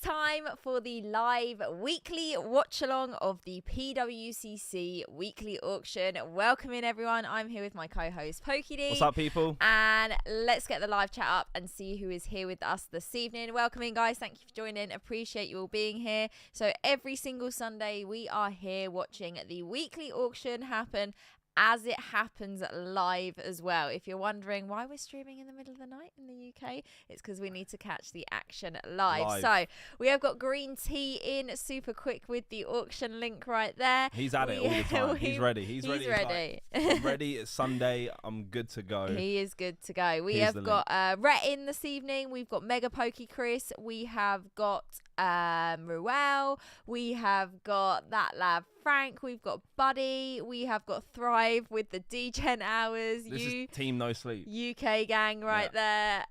time for the live weekly watch along of the PWCC weekly auction. Welcome in, everyone. I'm here with my co-host Pokey Dean. What's up, people? And let's get the live chat up and see who is here with us this evening. Welcome in, guys. Thank you for joining. Appreciate you all being here. So every single Sunday we are here watching the weekly auction happen as it happens live as well. If you're wondering why we're streaming in the middle of the night in the UK, it's because we need to catch the action live. So we have got Green Tea in super quick with the auction link right there. He's at it all the time. He's ready. He's ready. Like, I'm ready. It's Sunday. I'm good to go. He is good to go. We have got Rhett in this evening. We've got Mega Pokey Chris. We have got Ruel. We have got That Lab Frank. We've got Buddy. We have got Thrive with the D-Gen hours. This is Team No Sleep. UK gang right there.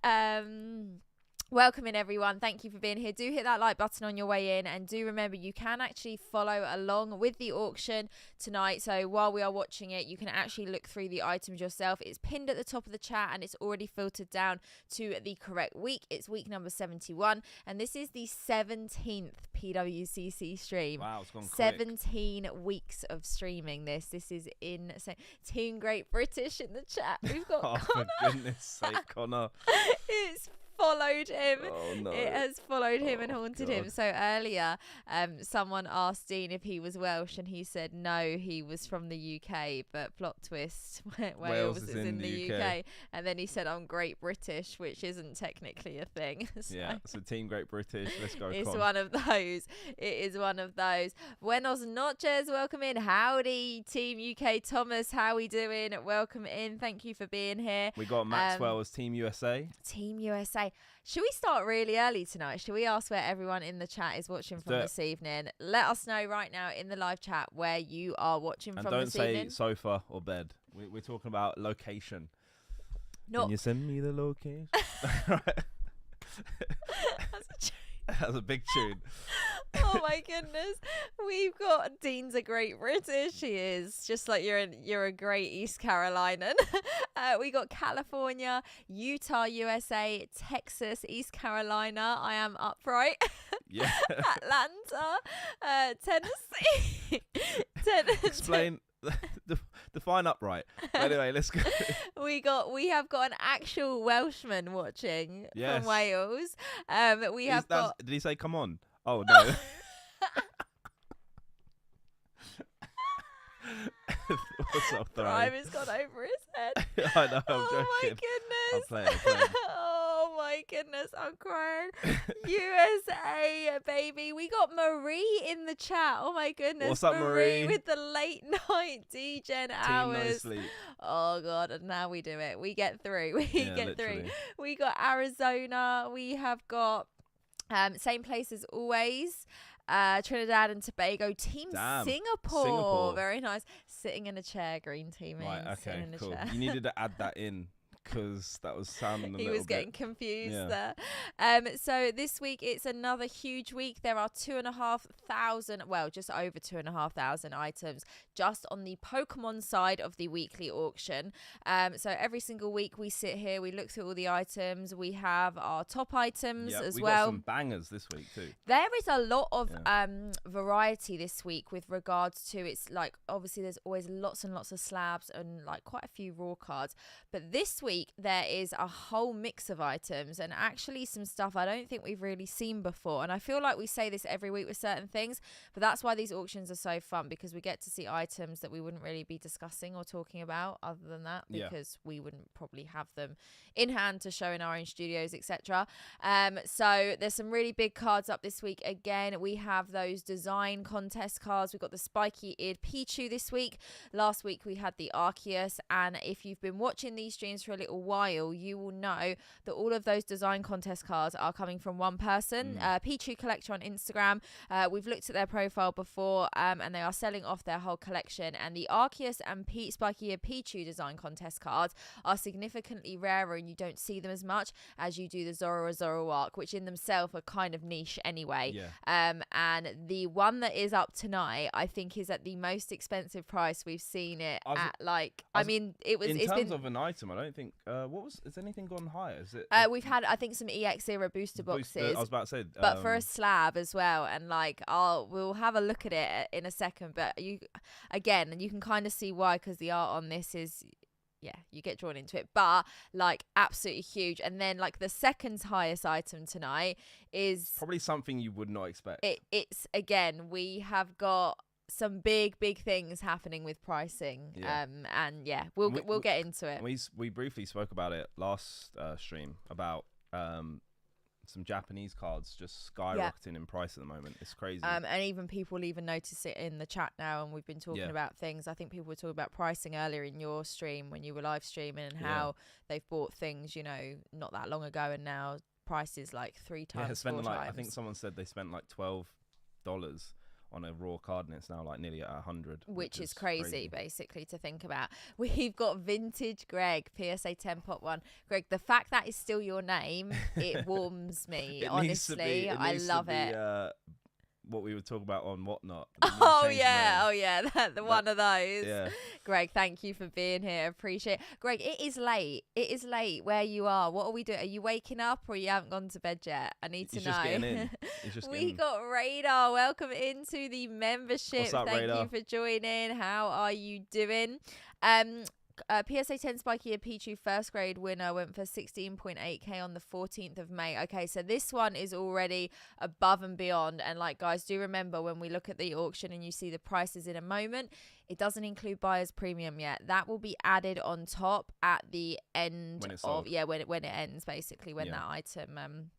Welcome in, everyone. Thank you for being here. Do hit that like button on your way in, and do remember you can actually follow along with the auction tonight. So while we are watching it, you can actually look through the items yourself. It's pinned at the top of the chat and it's already filtered down to the correct week. It's week number 71, and this is the 17th PWCC stream. Wow, it's gone quick. 17 weeks of streaming this. This is insane. Team Great British in the chat. We've got Connor. For goodness sake, Connor. It's followed him. Oh, no. It has followed him and haunted God. him. So earlier, someone asked Dean if he was Welsh, and he said no, he was from the UK. But plot twist, Wales is in the UK. And then he said I'm Great British, which isn't technically a thing. So Yeah, so Team Great British. Let's go. it's one of those. It is one of those. Buenos noches. Welcome in. Howdy, Team UK. Thomas, how we doing? Welcome in. Thank you for being here. We got Maxwell as Team USA. Team USA. Should we start really early tonight? Should we ask where everyone in the chat is watching from this evening? Let us know right now in the live chat where you are watching from this evening. And don't say sofa or bed. We're talking about location. No. Can you send me the location? That's a big tune. Oh my goodness. We've got Dean's a Great British. He is just like you're a great East Carolinian. We got California, Utah, USA, Texas, East Carolina. I am upright. Yeah. Atlanta, Tennessee. Explain. Define upright. Anyway, let's go. We have got an actual Welshman watching from Wales. Did he say come on? Oh no. What's up, Thrive has gone over his head. I know, I'm joking. Oh my goodness. I'm playing. Oh my goodness, I'm crying. USA, baby. We got Marie in the chat. Oh my goodness. What's up, Marie? With the late night D-Gen hours. Team No Sleep. Oh God, and now we do it. We get through. We get literally. through. We got Arizona. We have got same place as always. Trinidad and Tobago. Team Singapore. Very nice. Sitting in a chair, green team. Right, okay, cool. You needed to add that in because that was sounding a little bit. He was getting confused there. So this week, it's another huge week. There are 2,500, well, just over 2,500 items just on the Pokemon side of the weekly auction. So every single week we sit here, we look through all the items. We have our top items as we well. Got some bangers this week too. There is a lot of variety this week with regards to, it's like, obviously there's always lots and lots of slabs and like quite a few raw cards. But this week, there is a whole mix of items and actually some stuff I don't think we've really seen before. And I feel like we say this every week with certain things, but that's why these auctions are so fun, because we get to see items that we wouldn't really be discussing or talking about other than that, because we wouldn't probably have them in hand to show in our own studios, etc. So there's some really big cards up this week. Again, we have those design contest cards. We've got the spiky eared Pichu this week. Last week we had the Arceus, and if you've been watching these streams for a little while, you will know that all of those design contest cards are coming from one person, Pichu Collector on Instagram. We've looked at their profile before, and they are selling off their whole collection. And the Arceus and Spiky Ear Pichu design contest cards are significantly rarer, and you don't see them as much as you do the Zoroark, which in themselves are kind of niche anyway. And the one that is up tonight, I think, is at the most expensive price we've seen it at. Like, I mean, it's in terms of an item, I don't think anything? Has anything gone higher? Is it? We've had, I think, some EX era booster boxes. I was about to say, but for a slab as well, and like we'll have a look at it in a second. But you can kind of see why, because the art on this is, yeah, you get drawn into it. But like absolutely huge. And then like the second highest item tonight is probably something you would not expect. It's again, we have got some big things happening with pricing. And yeah, we'll get into it. We briefly spoke about it last stream about some Japanese cards just skyrocketing in price at the moment. It's crazy. And even people even notice it in the chat now, and we've been talking about things. I think people were talking about pricing earlier in your stream when you were live streaming, and how they've bought things, you know, not that long ago, and now prices like 3 times, 4 times. I think someone said they spent like $12 on a raw card, and it's now like nearly at 100, which is crazy basically to think about. We've got vintage Greg, PSA 10 pot 1. Greg, the fact that is still your name, it warms me. Honestly, I love it. What we were talking about on Whatnot. Oh yeah, one of those. Yeah. Greg, thank you for being here. Appreciate it. Greg, it is late. It is late where you are. What are we doing? Are you waking up, or you haven't gone to bed yet? I need to know. Just getting in. We got Radar. Welcome into the membership. What's up, thank Radar? you for joining. How are you doing? PSA 10 Spiky and Pichu first grade winner went for 16.8k on the 14th of May. Okay, so this one is already above and beyond. And like, guys, do remember when we look at the auction and you see the prices in a moment, it doesn't include buyer's premium yet. That will be added on top at the end when it ends, basically, when that item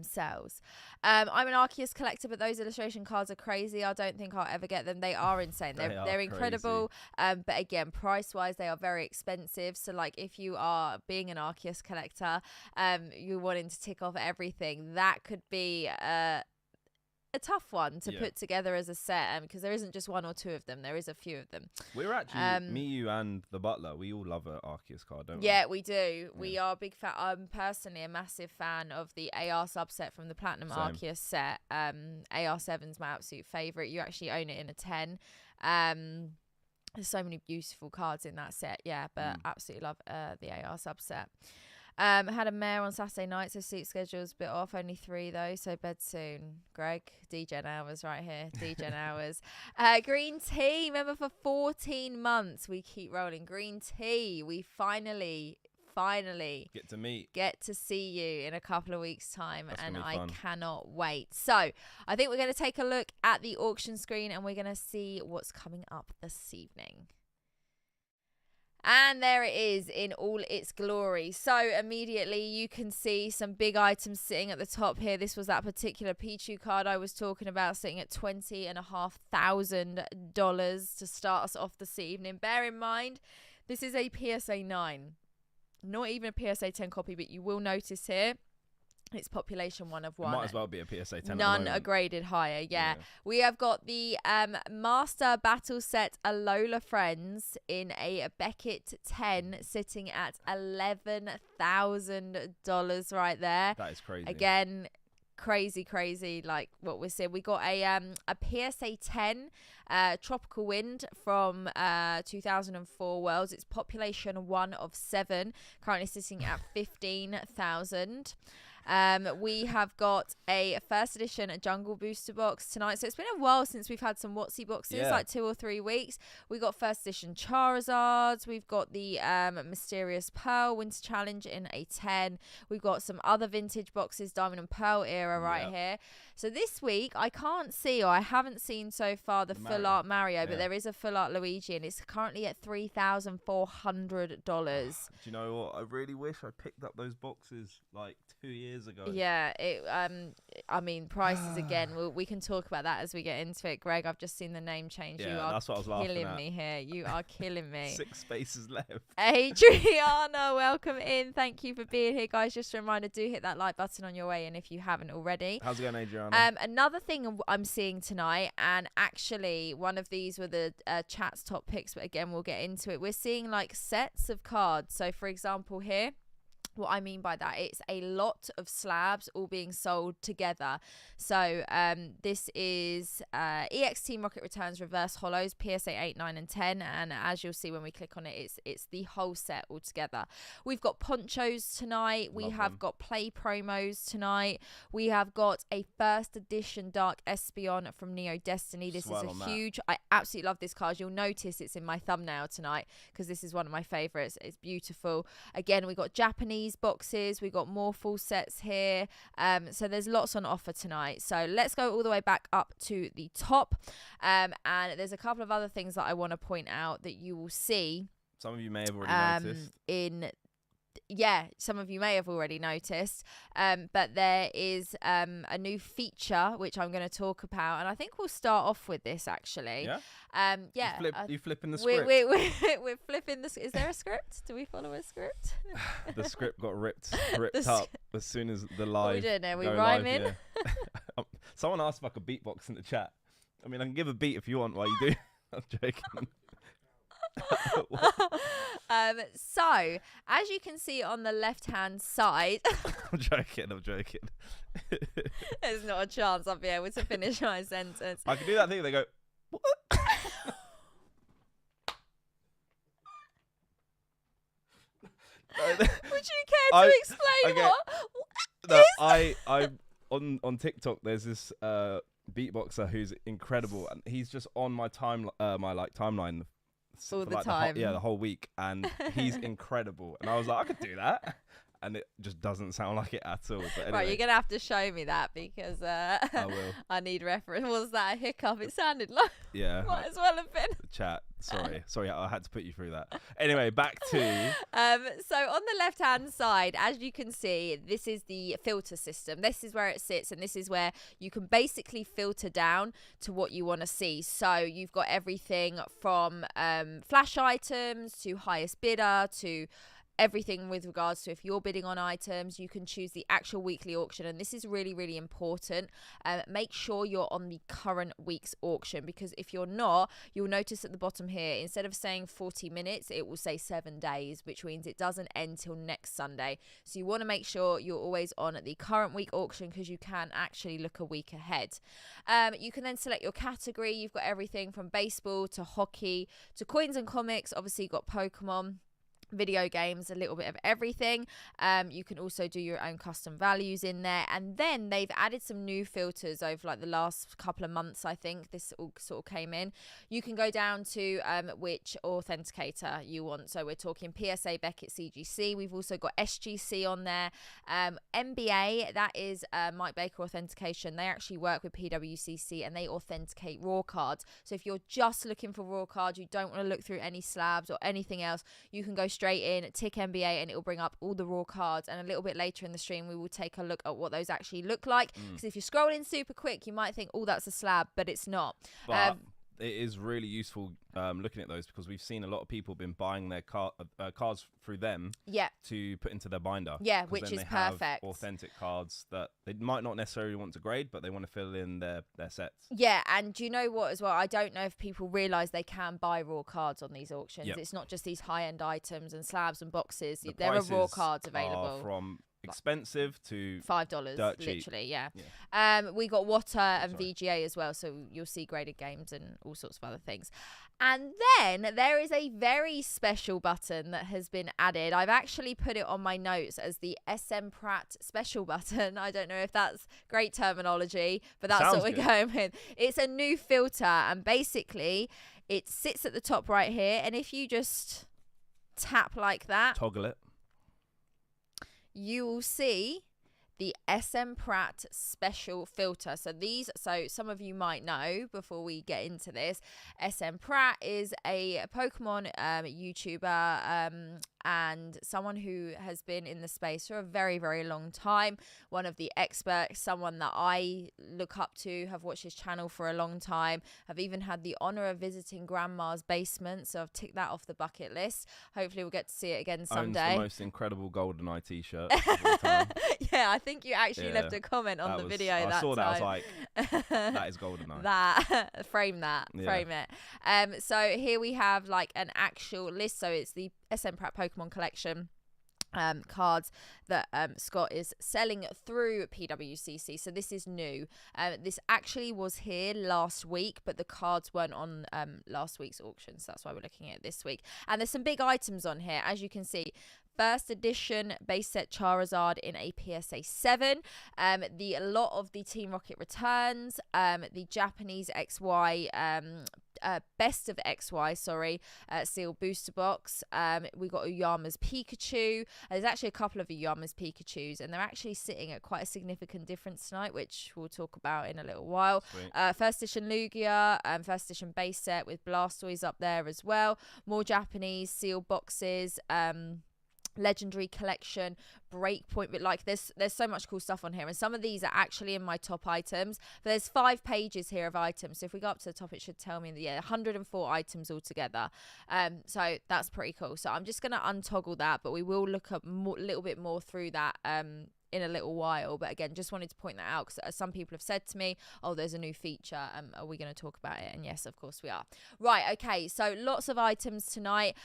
sells. I'm an Arceus collector, but those illustration cards are crazy. I don't think I'll ever get them. They are insane. They're incredible. But again, price wise, they are very expensive. So like, if you are being an Arceus collector, you're wanting to tick off everything, that could be a tough one to put together as a set, because there isn't just one or two of them. There is a few of them. We're actually me, you, and the butler. We all love an Arceus card, don't we? Yeah, we do. Yeah. We are big fan. I'm personally a massive fan of the AR subset from the Platinum Arceus set. AR7's my absolute favorite. You actually own it in a 10. There's so many beautiful cards in that set. Yeah, but absolutely love the AR subset. Had a mare on Saturday night, so sleep schedule's a bit off. Only 3 though, so bed soon. Greg, DGen hours right here. DGen hours. Green tea, remember, for 14 months we keep rolling. Green tea, we finally get to see you in a couple of weeks' time. That's and I cannot wait. So I think we're going to take a look at the auction screen, and we're going to see what's coming up this evening. And there it is in all its glory. So immediately you can see some big items sitting at the top here. This was that particular Pichu card I was talking about, sitting at $20,500 to start us off this evening. Bear in mind, this is a PSA 9, not even a PSA 10 copy, but you will notice here it's population 1 of 1. It might as well be a PSA 10. None are graded higher. Yeah. We have got the Master Battle Set Alola Friends in a Beckett 10, sitting at $11,000 right there. That is crazy. Again, crazy like what we're seeing. We got a PSA 10 Tropical Wind from 2004 Worlds. It's population 1 of 7, currently sitting at 15,000. We have got a first edition Jungle Booster box tonight. So it's been a while since we've had some WotC boxes, like 2 or 3 weeks. We got first edition Charizards. We've got the Mysterious Pearl Winter Challenge in a 10. We've got some other vintage boxes, Diamond and Pearl era right here. So this week, I can't see, or I haven't seen so far, the full art Mario, but there is a full art Luigi, and it's currently at $3,400. Do you know what? I really wish I picked up those boxes like 2 years ago. Yeah, I mean, prices again. We can talk about that as we get into it. Greg, I've just seen the name change. Yeah, you are that's what I was laughing killing at. me here. You are killing me. 6 spaces left. Adriana, welcome in. Thank you for being here, guys. Just a reminder, do hit that like button on your way in if you haven't already. How's it going, Adriana? Another thing I'm seeing tonight, and actually one of these were the chat's top picks, but again, we'll get into it. We're seeing like sets of cards. So for example here, What I mean by that, it's a lot of slabs all being sold together. So this is EX Team Rocket Returns Reverse Hollows, PSA 8, 9 and 10. And as you'll see when we click on it, it's the whole set all together. We've got ponchos tonight. We have got play promos tonight. We have got a first edition Dark Espeon from Neo Destiny. This is a huge... I absolutely love this card. You'll notice it's in my thumbnail tonight because this is one of my favourites. It's beautiful. Again, we got Japanese boxes, we got more full sets here, so there's lots on offer tonight. So let's go all the way back up to the top, and there's a couple of other things that I want to point out that you will see. Some of you may have already noticed. Some of you may have already noticed, but there is a new feature which I'm going to talk about, and I think we'll start off with this actually. You flipping the script. We're flipping the. Is there a script? Do we follow a script? The script got ripped up as soon as the live. We didn't know. We rhyming. Yeah. Someone asked if I could beatbox in the chat. I mean, I can give a beat if you want while you do. I'm joking. So as you can see on the left hand side, I'm joking. There's not a chance I'll be able to finish my sentence. I can do that thing. They go, what? Would you care to explain what I on TikTok there's this beatboxer who's incredible, and he's just on my timeline all the time. The whole week, and he's incredible. And I was like, I could do that, and it just doesn't sound like it at all. But anyway. Right, you're gonna have to show me that because I will. I need reference. Was that a hiccup? It sounded like might as well have been. Chat. Sorry, I had to put you through that. Anyway, back to so on the left hand side, as you can see, this is the filter system. This is where it sits, and this is where you can basically filter down to what you want to see. So you've got everything from flash items to highest bidder to everything with regards to if you're bidding on items. You can choose the actual weekly auction, and this is really, really important. Make sure you're on the current week's auction, because if you're not, you'll notice at the bottom here, instead of saying 40 minutes, it will say 7 days, which means it doesn't end till next Sunday. So you want to make sure you're always on at the current week auction, because you can actually look a week ahead. You can then select your category. You've got everything from baseball to hockey to coins and comics. Obviously you've got Pokemon, video games, a little bit of everything. You can also do your own custom values in there, and then they've added some new filters over like the last couple of months. I think this all sort of came in. You can go down to which authenticator you want. So we're talking PSA, Beckett, CGC. We've also got SGC on there. NBA, that is Mike Baker Authentication. They actually work with PWCC and they authenticate raw cards. So if you're just looking for raw cards, you don't want to look through any slabs or anything else, you can go straight in, tick NBA, and it will bring up all the raw cards. And a little bit later in the stream, we will take a look at what those actually look like. Because if you're scrolling super quick, you might think, oh, that's a slab, but it's not. But it is really useful looking at those, because we've seen a lot of people been buying their cards through them to put into their binder. Yeah, which is perfect. Have authentic cards that they might not necessarily want to grade, but they want to fill in their sets. Yeah, and do you know what as well? I don't know if people realise they can buy raw cards on these auctions. Yep. It's not just these high-end items and slabs and boxes. There are raw cards available. From expensive to $5 literally cheap. We got Water and VGA as well, so you'll see graded games and all sorts of other things. And then there is a very special button that has been added. I've actually put it on my notes as the SM Pratt special button. I don't know if that's great terminology, but that's what we're going with. It's a new filter, and basically it sits at the top right here, and if you just tap like that, toggle it, you will see the SM Pratt special filter. So some of you might know, before we get into this, SM Pratt is a Pokemon YouTuber and someone who has been in the space for a very, very long time. One of the experts, someone that I look up to, have watched his channel for a long time. I've even had the honor of visiting Grandma's basement, so I've ticked that off the bucket list. Hopefully we'll get to see it again someday. Owns the most incredible GoldenEye t-shirt of all time. Yeah, I think you actually left a comment on the video that time. I saw that, I was like, that is GoldenEye. That, frame it. So here we have like an actual list. So it's the SM Pratt Pokemon collection. cards that Scott is selling through PWCC. So this is new. This actually was here last week, but the cards weren't on last week's auction, so that's why we're looking at it this week. And there's some big items on here, as you can see. First edition base set Charizard in a PSA 7. A lot of the Team Rocket returns. The Japanese XY, best of XY, sealed booster box. We got Uyama's Pikachu. There's actually a couple of Uyama's Pikachus, and they're actually sitting at quite a significant difference tonight, which we'll talk about in a little while. First edition Lugia, first edition base set with Blastoise up there as well. More Japanese sealed boxes. Legendary collection, breakpoint, but like there's so much cool stuff on here, and some of these are actually in my top items, but there's 5 pages here of items. So if we go up to the top, it should tell me that 104 items altogether. So that's pretty cool. So I'm just gonna untoggle that, but we will look up a little bit more through that in a little while. But again, just wanted to point that out because some people have said to me, oh, there's a new feature, are we going to talk about it? And yes, of course we are. Right, okay, so lots of items tonight,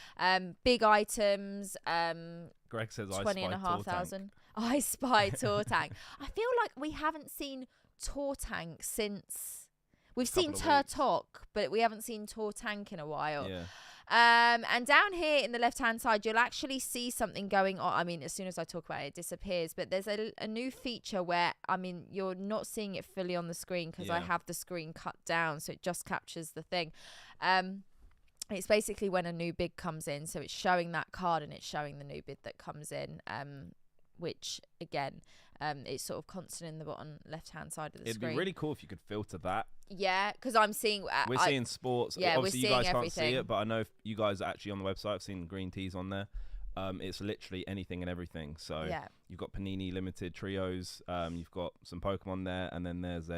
big items. Greg says 20,500. I spy Tortank. I feel like we haven't seen Tortank since we've seen Turtok, but we haven't seen Tortank in a while. And down here in the left hand side, you'll actually see something going on. I mean, as soon as I talk about it, it disappears, but there's a new feature where, I mean, you're not seeing it fully on the screen because I have the screen cut down, so it just captures the thing. It's basically when a new bid comes in, so it's showing that card and it's showing the new bid that comes in, which again, it's sort of constant in the bottom left hand side of the screen. It'd be really cool if you could filter that. Yeah, because I'm seeing we're seeing sports. Yeah, obviously we're you guys seeing can't see it, but I know if you guys are actually on the website, I've seen green teas on there. It's literally anything and everything. So you've got Panini limited trios, you've got some Pokemon there, and then there's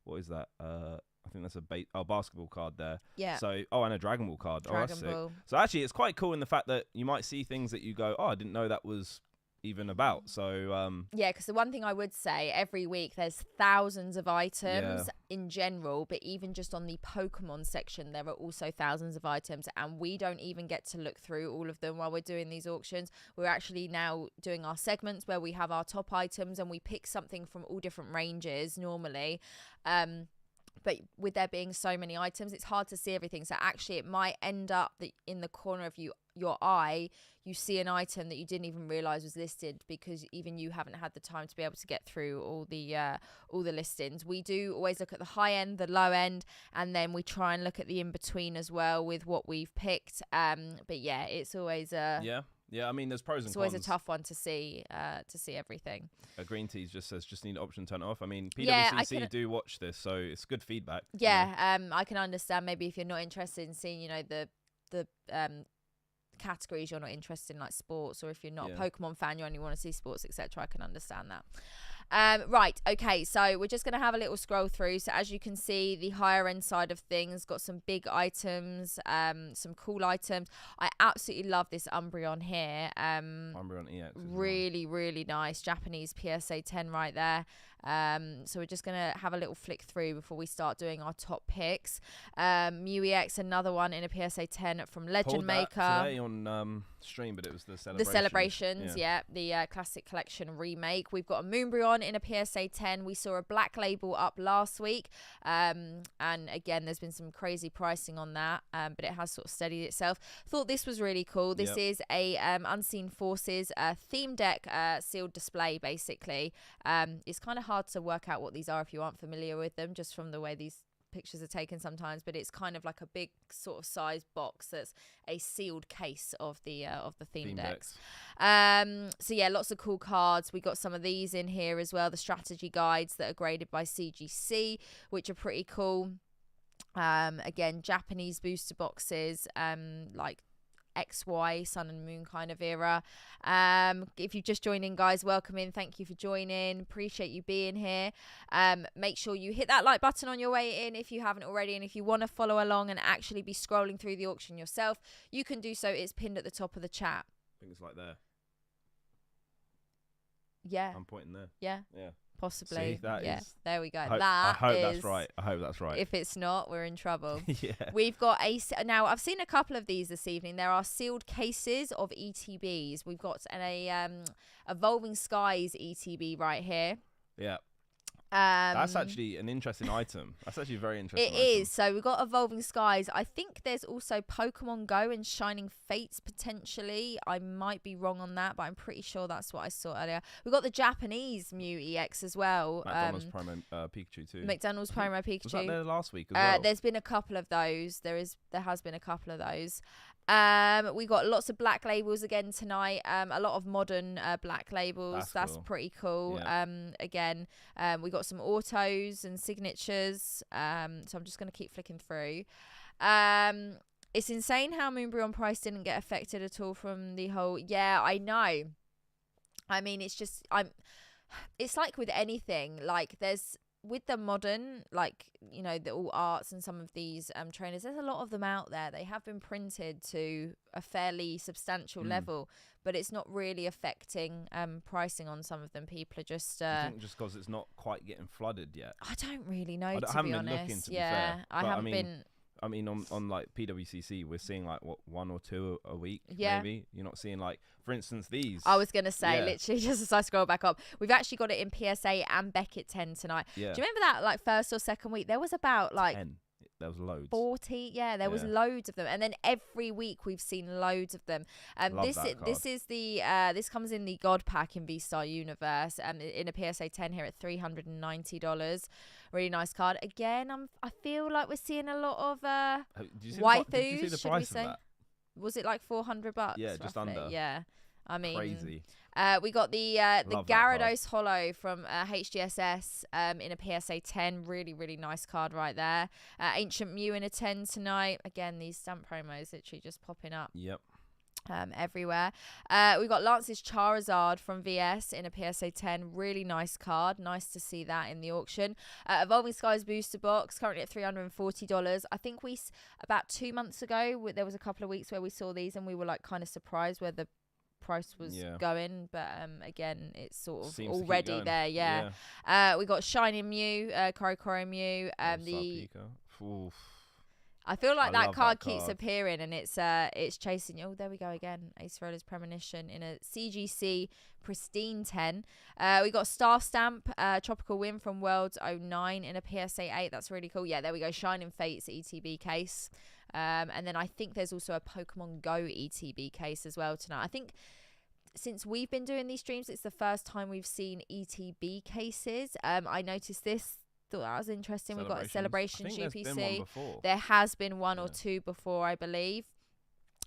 what is that? I think that's a basketball card there. Yeah. So and a Dragon Ball card. Dragon Ball. So actually, it's quite cool in the fact that you might see things that you go, oh, I didn't know that was even about. So yeah, because the one thing I would say, every week there's thousands of items in general, but even just on the Pokemon section there are also thousands of items, and we don't even get to look through all of them while we're doing these auctions. We're actually now doing our segments where we have our top items and we pick something from all different ranges normally. But with there being so many items, it's hard to see everything. So actually it might end up that in the corner of your eye, you see an item that you didn't even realize was listed because even you haven't had the time to be able to get through all the listings. We do always look at the high end, the low end, and then we try and look at the in between as well with what we've picked. But yeah, it's always yeah, I mean, there's pros and cons. It's always a tough one to see everything. Green Teas just says, just need option turn it off. I mean, PWCC do watch this, so it's good feedback. Yeah, I can understand maybe if you're not interested in seeing, the categories, you're not interested in like sports, or if you're not a Pokemon fan, you only want to see sports, etc. I can understand that. Right, okay, so we're just going to have a little scroll through. So as you can see, the higher end side of things got some big items, some cool items. I absolutely love this Umbreon here. Umbreon EX. Really, really nice. Japanese PSA 10 right there. So we're just going to have a little flick through before we start doing our top picks. Mew EX, another one in a PSA 10 from Legend Maker. Today on stream, but it was the Celebrations. The Classic Collection remake. We've got a Moonbryon in a PSA 10. We saw a Black Label up last week. And again, there's been some crazy pricing on that, but it has sort of steadied itself. Thought this was really cool. This is a Unseen Forces theme deck sealed display, basically. It's kind of hard to work out what these are if you aren't familiar with them, just from the way these pictures are taken sometimes, but it's kind of like a big sort of size box that's a sealed case of the theme decks. So yeah, lots of cool cards. We got some of these in here as well, the strategy guides that are graded by CGC, which are pretty cool. Again, Japanese booster boxes, like XY, Sun and Moon kind of era. If you've just joined in, guys, welcome in. Thank you for joining. Appreciate you being here. Make sure you hit that like button on your way in if you haven't already, and if you want to follow along and actually be scrolling through the auction yourself, you can do so. It's pinned at the top of the chat. I think it's like there. Yeah. I'm pointing there. Yeah. possibly. See, there we go. I hope that's right. I hope that's right. If it's not, we're in trouble. Yeah. We've got now I've seen a couple of these this evening. There are sealed cases of ETBs. We've got an Evolving Skies ETB right here. Yeah. That's actually an interesting item. That's actually a very interesting item. It is. So we've got Evolving Skies. I think there's also Pokemon Go and Shining Fates potentially. I might be wrong on that, but I'm pretty sure that's what I saw earlier. We've got the Japanese Mew EX as well. McDonald's Promo Pikachu too. McDonald's Promo Pikachu. Was that there last week as well? There's been a couple of those. There has been a couple of those. We got lots of black labels again tonight. A lot of modern black labels. That's cool. Pretty cool. Yeah. Again, we got some autos and signatures. So I'm just going to keep flicking through. It's insane how Moonbreon price didn't get affected at all from the whole. Yeah, I know. I mean, it's just it's like with anything. Like with the modern, like, you know, the all arts and some of these trainers, there's a lot of them out there. They have been printed to a fairly substantial level, but it's not really affecting pricing on some of them. People are just I think just because it's not quite getting flooded yet. I don't really know, to be honest. I haven't been. I mean, on like PWCC, we're seeing like one or two a week. Yeah. Maybe you're not seeing, like, for instance, these. I was gonna say, literally, just as I scroll back up, we've actually got it in PSA and Beckett 10 tonight. Yeah. Do you remember that, like, first or second week? There was about like 10. There was loads. 40. Yeah, there was loads of them, and then every week we've seen loads of them. This comes in the God Pack in V-Star Universe, and in a PSA 10 here at $390. Really nice card. Again, I feel like we're seeing a lot of waifus. Did you see the price of that? Was it like $400? Yeah, just roughly? under. Yeah, I mean, crazy. We got the Gyarados Holo from HGSS in a PSA 10. Really, really nice card right there. Ancient Mew in a 10 tonight. Again, these stamp promos literally just popping up. Yep. Everywhere. We got Lance's Charizard from VS in a PSA 10. Really nice card. Nice to see that in the auction. Evolving Skies booster box currently at $340. I think about 2 months ago, there was a couple of weeks where we saw these and we were like kind of surprised where the price was going, but again, it's sort of already there. We got Shining Mew, Korokoro Mew, I feel like that card keeps appearing and it's chasing you. Oh, there we go again. Ace Roller's Premonition in a CGC Pristine 10. We got Staff Stamp, Tropical Wind from Worlds 09 in a PSA 8. That's really cool. Yeah, there we go. Shining Fates ETB case. And then I think there's also a Pokemon Go ETB case as well tonight. I think since we've been doing these streams, it's the first time we've seen ETB cases. I noticed this. Thought that was interesting. We've got a Celebration GPC. There has been one or two before, I believe.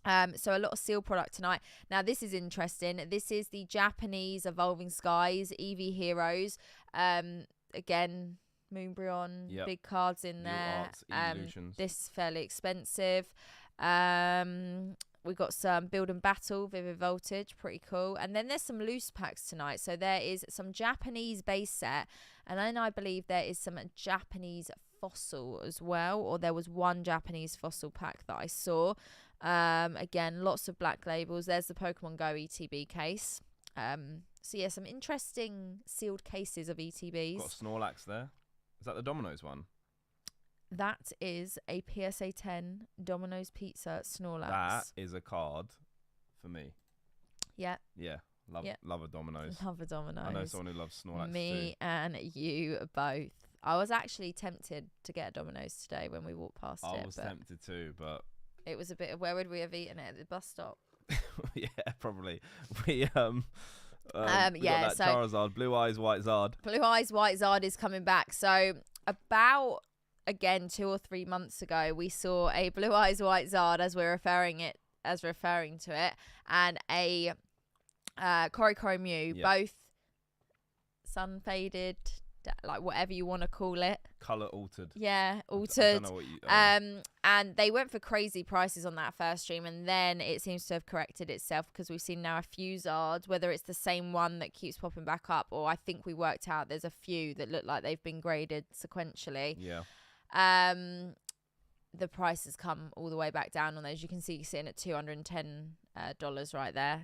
So a lot of seal product tonight. Now this is interesting. This is the Japanese Evolving Skies EV Heroes. Again, Moonbreon, big cards in there. This fairly expensive. We've got some Build and Battle, Vivid Voltage, pretty cool. And then there's some loose packs tonight. So there is some Japanese base set. And then I believe there is some Japanese fossil as well. Or there was one Japanese fossil pack that I saw. Again, lots of black labels. There's the Pokemon Go ETB case. So yeah, some interesting sealed cases of ETBs. Got a Snorlax there. Is that the Domino's one? That is a PSA 10 Domino's Pizza Snorlax. That is a card for me. Yeah. Yeah. Love a Domino's. Love a Domino's. I know someone who loves Snorlax Me too. and you both. I was actually tempted to get a Domino's today when we walked past it. I was tempted too, but it was a bit of, where would we have eaten it? At the bus stop? Yeah, probably. We got that Charizard, Blue Eyes White Zard. Blue Eyes White Zard is coming back. So about, again, 2 or 3 months ago, we saw a Blue Eyes White Zard as referring to it, and a Korokoro Mew, both sun faded, like whatever you want to call it. Colour altered. Yeah, altered. I don't know what you, and they went for crazy prices on that first stream, and then it seems to have corrected itself because we've seen now a few Zards, whether it's the same one that keeps popping back up, or I think we worked out there's a few that look like they've been graded sequentially. Yeah. the price has come all the way back down on those. You can see sitting at $210 right there.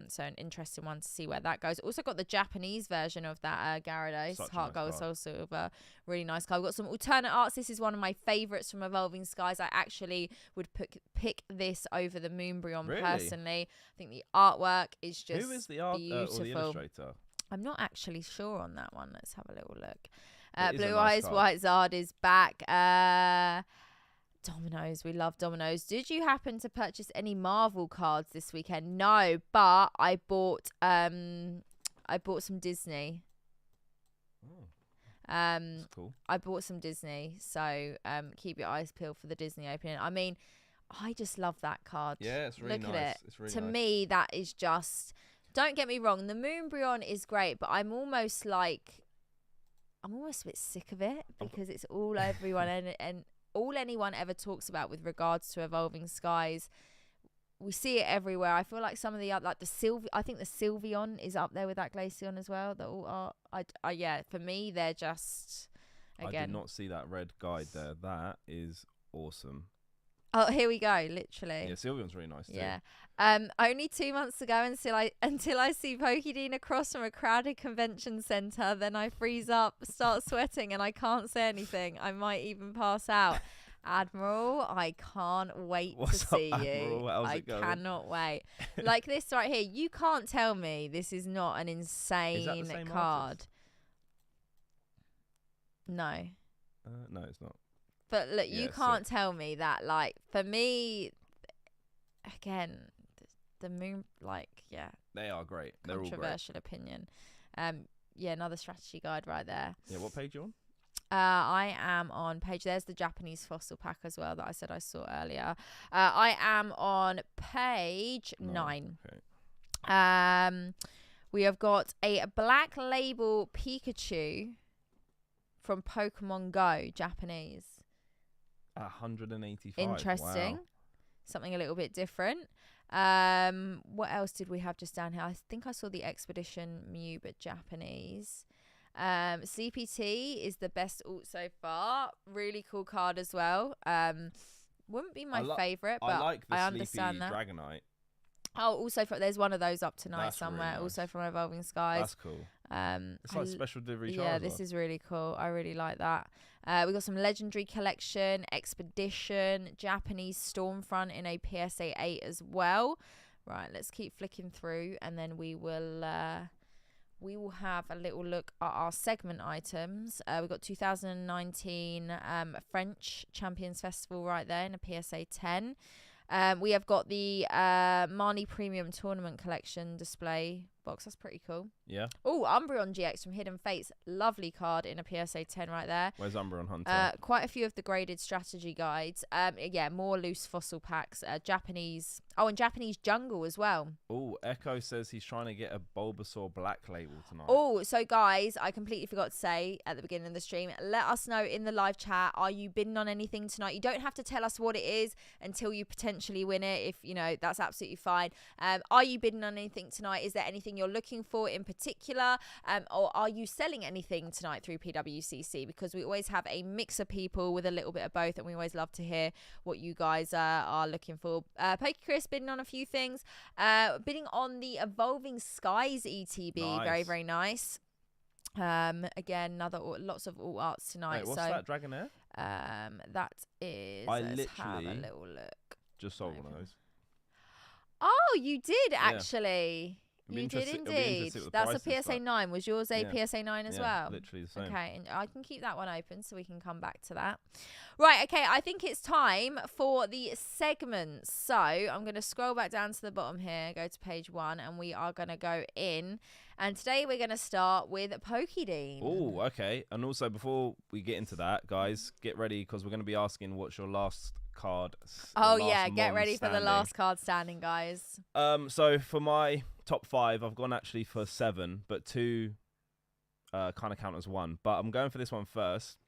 So an interesting one to see where that goes. Also got the Japanese version of that Gyarados, Heart Gold, Soul Silver. Really nice card. We've got some alternate arts. This is one of my favourites from Evolving Skies. I actually would pick this over the Moonbryon personally. I think the artwork is just beautiful. Who is the or the illustrator? I'm not actually sure on that one. Let's have a little look. Blue Eyes White Zard is back. Dominoes, we love Dominoes. Did you happen to purchase any Marvel cards this weekend? No, but I bought some Disney. Oh, that's cool. I bought some Disney, so keep your eyes peeled for the Disney opening. I mean, I just love that card. Yeah, it's really nice. Look at it. It's really to nice. me, that is just. Don't get me wrong, the Moonbryon is great, but I'm almost a bit sick of it because it's all everyone and all anyone ever talks about with regards to Evolving Skies. We see it everywhere. I feel like some of the like I think the Sylveon is up there with that Glaceon as well. That all are yeah, for me they're just again. I did not see that red guide there. That is awesome. Oh, here we go. Literally. Yeah, Sylveon's really nice too. Yeah. Only 2 months ago until I see Pokey Dean across from a crowded convention centre, then I freeze up, start sweating, and I can't say anything. I might even pass out. Admiral, I can't wait to see you. How's it going? Cannot wait. Like this right here. You can't tell me this is not an insane card. Artist? No. No, it's not. But look, you can't tell me that. Like for me, again, the moon, like they are great. They're controversial opinion. Yeah, another strategy guide right there. Yeah, what page are you on? I am on page. There's the Japanese fossil pack as well that I said I saw earlier. I am on page 9. Okay. We have got a black label Pikachu from Pokemon Go, Japanese. 185. Interesting. Wow. Something a little bit different. What else did we have just down here? I think I saw the Expedition Mew, but Japanese. CPT is the best alt so far. Really cool card as well. Wouldn't be my favourite, but I understand that. Dragonite. Oh, also there's one of those up tonight somewhere. Really nice. Also from Evolving Skies. That's cool. It's like special delivery. Yeah, this is really cool. I really like that. We got some Legendary Collection, Expedition, Japanese Stormfront in a PSA 8 as well. Right, let's keep flicking through, and then we will have a little look at our segment items. We've got 2019 French Champions Festival right there in a PSA 10. We have got the Marnie Premium Tournament Collection display box. That's pretty cool. Yeah. Oh, Umbreon GX from Hidden Fates. Lovely card in a PSA 10 right there. Where's Umbreon Hunter? Quite a few of the graded strategy guides. Yeah, more loose fossil packs. Japanese. Oh, and Japanese Jungle as well. Oh, Echo says he's trying to get a Bulbasaur black label tonight. Oh, so guys, I completely forgot to say at the beginning of the stream, let us know in the live chat, are you bidding on anything tonight? You don't have to tell us what it is until you potentially win it. If, you know, that's absolutely fine. Are you bidding on anything tonight? Is there anything you're looking for in particular? Or are you selling anything tonight through PWCC? Because we always have a mix of people with a little bit of both, and we always love to hear what you guys are looking for. Pokey Chris bidding on a few things. Bidding on the Evolving Skies ETB. Nice. Very, very nice. Again, lots of alt arts tonight. Wait, what's that Dragonair? That is. Let's have a little look. Just sold one of those. Oh, you did actually. Yeah. You did indeed. That's a PSA 9. Was yours a PSA 9 as well? Literally the same. Okay, and I can keep that one open so we can come back to that. Right, okay, I think it's time for the segments. So I'm going to scroll back down to the bottom here, go to page 1, and we are going to go in. And today we're going to start with Pokey Dean. Oh, okay. And also before we get into that, guys, get ready because we're going to be asking what's your last card. Oh, yeah, get ready for the last card standing, guys. So for my top 5, I've gone actually for 7, but 2 kind of count as 1. But I'm going for this one first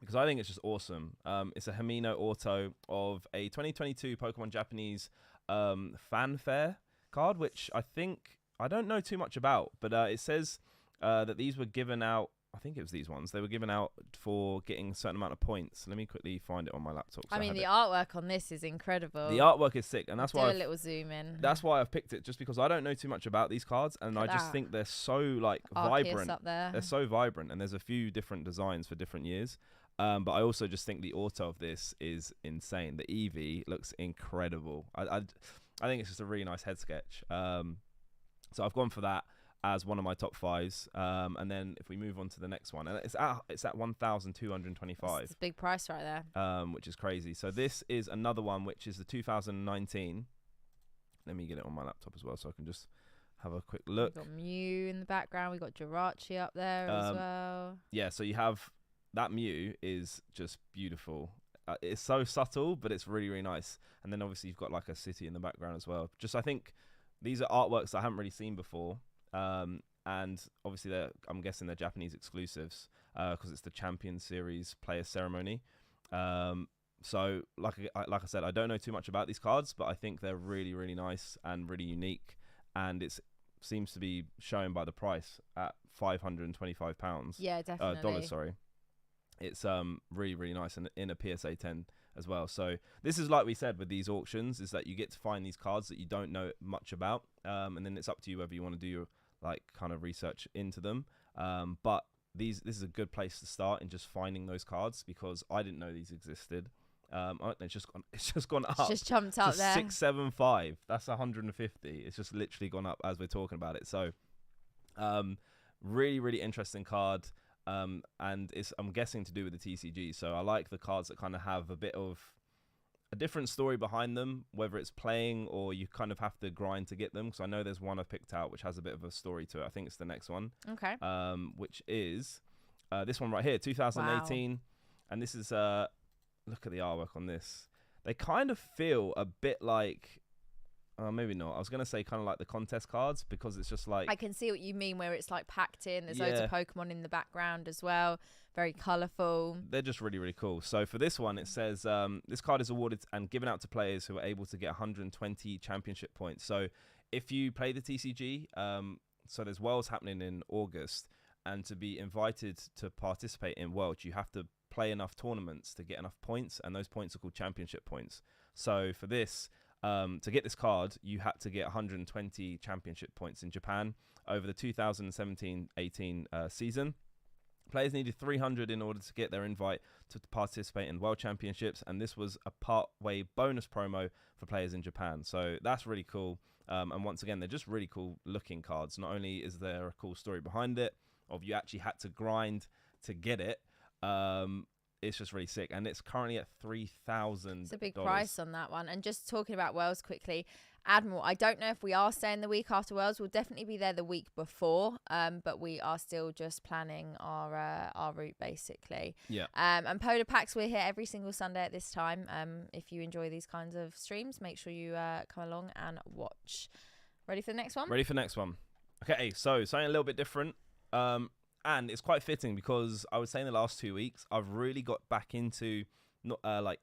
because I think it's just awesome. It's a Himino Auto of a 2022 Pokemon Japanese fanfare card, which I don't know too much about, but it says that these were given out I think it was these ones. They were given out for getting a certain amount of points. Let me quickly find it on my laptop. I mean, the artwork on this is incredible. The artwork is sick, and that's why a little zoom in. That's why I've picked it, just because I don't know too much about these cards, and I just think they're so like vibrant. Up there. They're so vibrant, and there's a few different designs for different years. But I also just think the auto of this is insane. The Eevee looks incredible. I think it's just a really nice head sketch. So I've gone for that as one of my top 5s, and then if we move on to the next one, and it's at 1,225. It's a big price right there, which is crazy. So this is another one, which is the 2019. Let me get it on my laptop as well, so I can just have a quick look. We've got Mew in the background. We've got Jirachi up there as well. Yeah, so you have that Mew is just beautiful. It's so subtle, but it's really, really nice. And then obviously you've got like a city in the background as well. Just I think these are artworks that I haven't really seen before. And obviously I'm guessing they're Japanese exclusives because it's the Champions Series Player Ceremony. So like I said, I don't know too much about these cards, but I think they're really, really nice and really unique. And it seems to be shown by the price at £525. Yeah, definitely. Dollars, sorry. It's really, really nice, and in a PSA 10 as well. So this is like we said with these auctions, is that you get to find these cards that you don't know much about, and then it's up to you whether you want to do your like kind of research into them. But this is a good place to start in just finding those cards, because I didn't know these existed. It's just gone up. It's just jumped up there. 675. That's 150. It's just literally gone up as we're talking about it. So, really, really interesting card. And it's, I'm guessing, to do with the TCG. So I like the cards that kind of have a bit of a different story behind them, whether it's playing or you kind of have to grind to get them. Because I know there's one I've picked out which has a bit of a story to it. I think it's the next one. Okay. Which is this one right here, 2018. Wow. And this is, look at the artwork on this. They kind of feel a bit like, maybe not. I was going to say kind of like the contest cards, because it's just like... I can see what you mean, where it's like packed in. There's loads of Pokemon in the background as well. Very colourful. They're just really, really cool. So for this one, it says, this card is awarded and given out to players who are able to get 120 championship points. So if you play the TCG, so there's Worlds happening in August, and to be invited to participate in Worlds, you have to play enough tournaments to get enough points, and those points are called championship points. So for this... to get this card, you had to get 120 championship points in Japan over the 2017-18 season. Players needed 300 in order to get their invite to participate in World Championships, and this was a part-way bonus promo for players in Japan. So that's really cool. And once again, they're just really cool looking cards. Not only is there a cool story behind it, of you actually had to grind to get it, it's just really sick, and it's currently at $3,000. It's a big price on that one. And just talking about Worlds quickly, Admiral, I don't know if we are staying the week after Worlds. We'll definitely be there the week before, but we are still just planning our route, basically. Yeah. And Polar Packs, we're here every single Sunday at this time. If you enjoy these kinds of streams, make sure you come along and watch. Ready for the next one? Ready for the next one. Okay, so something a little bit different. And it's quite fitting, because I would say in the last 2 weeks, I've really got back into, I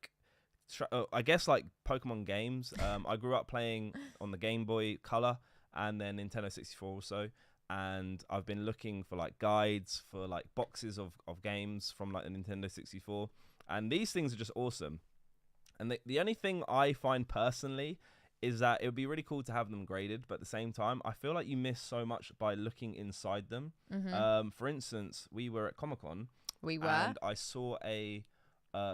guess like Pokemon games. I grew up playing on the Game Boy Color and then Nintendo 64 also. And I've been looking for like guides for like boxes of games from like the Nintendo 64. And these things are just awesome. And the only thing I find personally is that it would be really cool to have them graded, but at the same time, I feel like you miss so much by looking inside them. Mm-hmm. For instance, we were at Comic-Con. We were. And I saw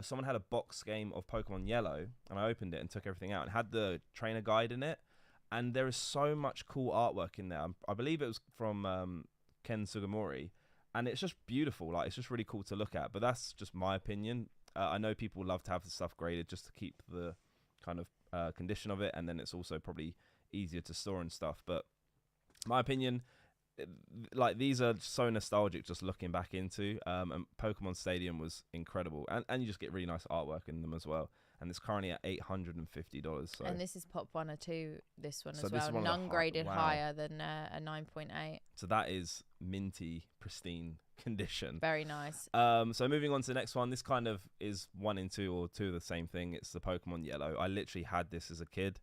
someone had a box game of Pokemon Yellow, and I opened it and took everything out, and had the trainer guide in it. And there is so much cool artwork in there. I believe it was from Ken Sugimori, and it's just beautiful. Like, it's just really cool to look at, but that's just my opinion. I know people love to have the stuff graded just to keep the kind of condition of it, and then it's also probably easier to store and stuff. But my opinion, like, these are so nostalgic just looking back into, and Pokemon Stadium was incredible, and you just get really nice artwork in them as well. And it's currently at $850. So. And this is pop 1 or 2, this one as well, none graded higher than a 9.8. So that is minty, pristine condition. Very nice. So moving on to the next one, this kind of is 1 and 2 or 2 of the same thing. It's the Pokemon Yellow. I literally had this as a kid.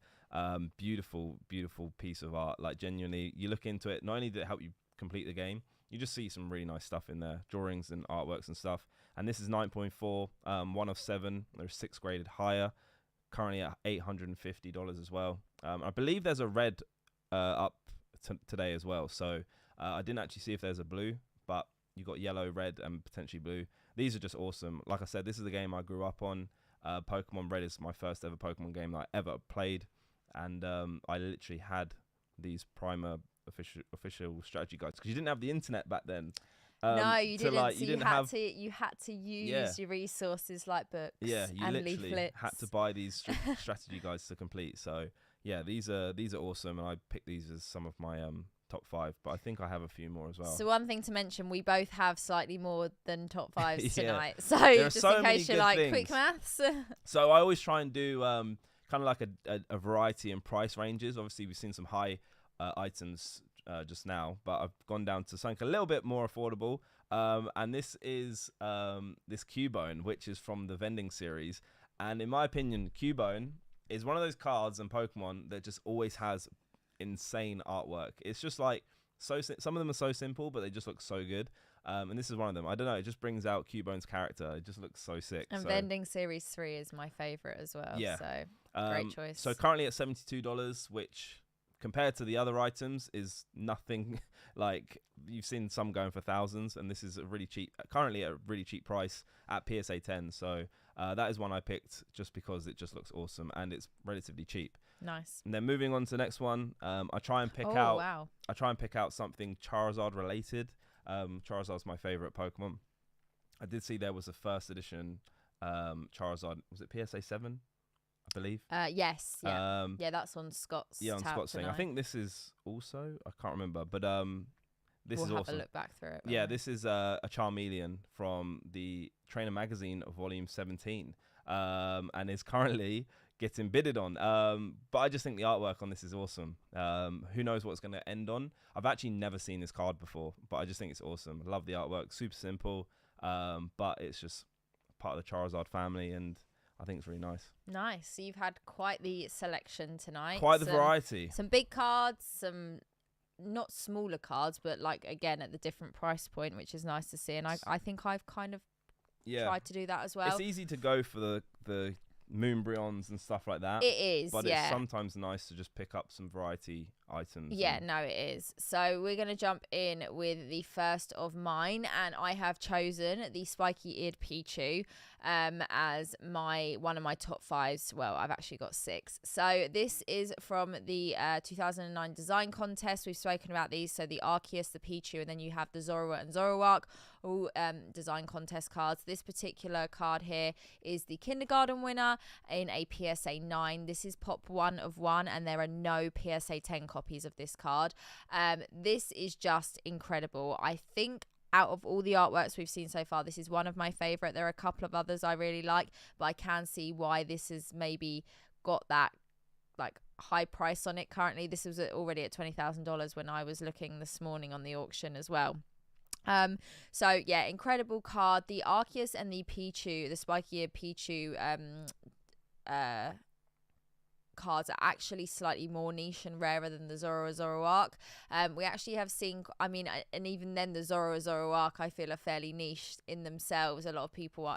Beautiful, beautiful piece of art. Like, genuinely, you look into it, not only did it help you complete the game, you just see some really nice stuff in there, drawings and artworks and stuff. And this is 9.4, 1 of 7. There's 6 graded higher, currently at $850 as well. I believe there's a red up today as well. So I didn't actually see if there's a blue, but you got yellow, red, and potentially blue. These are just awesome. Like I said, this is the game I grew up on. Pokemon Red is my first ever Pokemon game that I ever played, and I literally had these primer official strategy guides because you didn't have the internet back then. No, you didn't. Like, so you had to use your resources like books. Yeah, you and literally leaflets. had to buy these strategy guides to complete. So yeah, these are awesome, and I picked these as some of my top 5, but I think I have a few more as well. So one thing to mention, we both have slightly more than top 5s tonight. Yeah. So just in case you're like, quick maths. So I always try and do kind of like a variety in price ranges. Obviously, we've seen some high items just now, but I've gone down to something a little bit more affordable. And this is this Cubone, which is from the vending series. And in my opinion, Cubone is one of those cards in Pokemon that just always has insane artwork. It's just like some of them are so simple, but they just look so good. And this is one of them. I don't know, it just brings out Cubone's character. It just looks so sick. And Vending Series 3 is my favorite as well. Yeah. So great choice. So currently at $72, which compared to the other items is nothing. Like, you've seen some going for thousands, and this is currently at a really cheap price at PSA 10. So that is one I picked just because it just looks awesome and it's relatively cheap. Nice. And then moving on to the next one, I try and pick out something Charizard related. Charizard's my favorite Pokemon. I did see there was a first edition Charizard. Was it PSA 7? I believe. Yes. Yeah. That's on Scott's. Yeah, on Scott's thing. I think this is also. I can't remember, but this is awesome. We'll have a look back through it. Yeah, this is a Charmeleon from the Trainer Magazine Volume 17, and is currently getting bidded on. But I just think the artwork on this is awesome. Who knows what it's going to end on? I've actually never seen this card before, but I just think it's awesome. I love the artwork. Super simple, but it's just part of the Charizard family, and I think it's really nice. Nice. So you've had quite the selection tonight. Quite the variety. Some big cards, some not smaller cards, but like, again, at the different price point, which is nice to see. And I think I've kind of tried to do that as well. It's easy to go for the Moonbryons and stuff like that. It is, but it's sometimes nice to just pick up some variety items. Yeah, no, it is. So we're going to jump in with the first of mine, and I have chosen the spiky-eared Pichu as one of my top 5s. Well, I've actually got 6. So this is from the 2009 design contest. We've spoken about these. So the Arceus, the Pichu, and then you have the Zorua and Zoroark, all design contest cards. This particular card here is the kindergarten winner in a PSA 9. This is pop 1 of 1, and there are no PSA 10 copies of this card. This is just incredible. I think out of all the artworks we've seen so far, this is one of my favorite. There are a couple of others I really like, but I can see why this has maybe got that like high price on it currently. This was already at $20,000 when I was looking this morning on the auction as well. So yeah, incredible card. The Arceus and the Pichu, the spiky-eared Pichu cards are actually slightly more niche and rarer than the Zoroark. We actually have seen, and even then the Zoroark I feel are fairly niche in themselves. A lot of people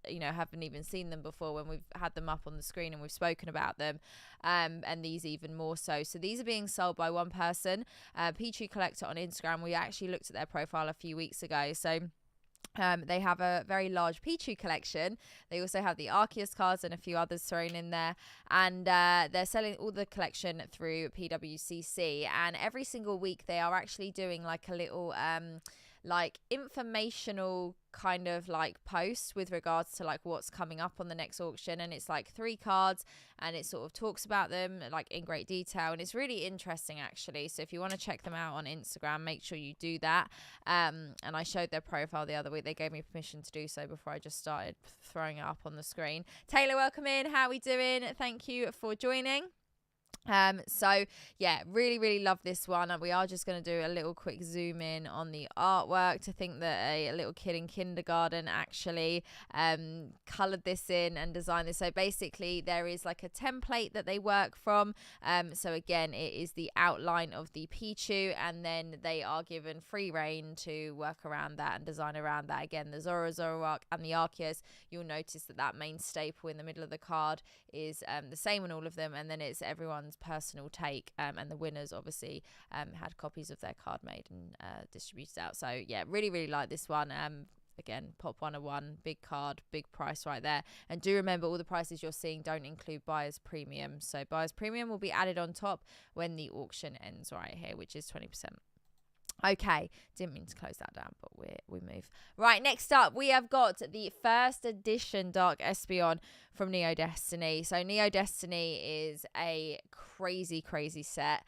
haven't even seen them before when we've had them up on the screen and we've spoken about them, and these even more so. So these are being sold by one person, Pichu Collector on Instagram. We actually looked at their profile a few weeks ago. So they have a very large Pichu collection. They also have the Arceus cards and a few others thrown in there. And they're selling all the collection through PWCC. And every single week they are actually doing like a little like informational kind of like post with regards to like what's coming up on the next auction, and it's like 3 cards and it sort of talks about them like in great detail, and it's really interesting actually. So if you want to check them out on Instagram, make sure you do that. And I showed their profile the other week. They gave me permission to do so before I just started throwing it up on the screen. Taylor, welcome in. How are we doing? Thank you for joining. So yeah, really love this one, and we are just going to do a little quick zoom in on the artwork to think that a little kid in kindergarten actually colored this in and designed this. So basically there is like a template that they work from, so again it is the outline of the Pichu, and then they are given free reign to work around that and design around that. Again, the Zoroark and the Arceus, you'll notice that main staple in the middle of the card is the same on all of them, and then it's everyone's personal take, and the winners obviously had copies of their card made and distributed out. So yeah, really like this one. Again, Pop 101, big card, big price right there. And do remember, all the prices you're seeing don't include buyer's premium, so buyer's premium will be added on top when the auction ends right here, which is 20%. Okay, didn't mean to close that down, but we move. Right, next up, we have got the first edition Dark Espeon from Neo Destiny. So Neo Destiny is a crazy set.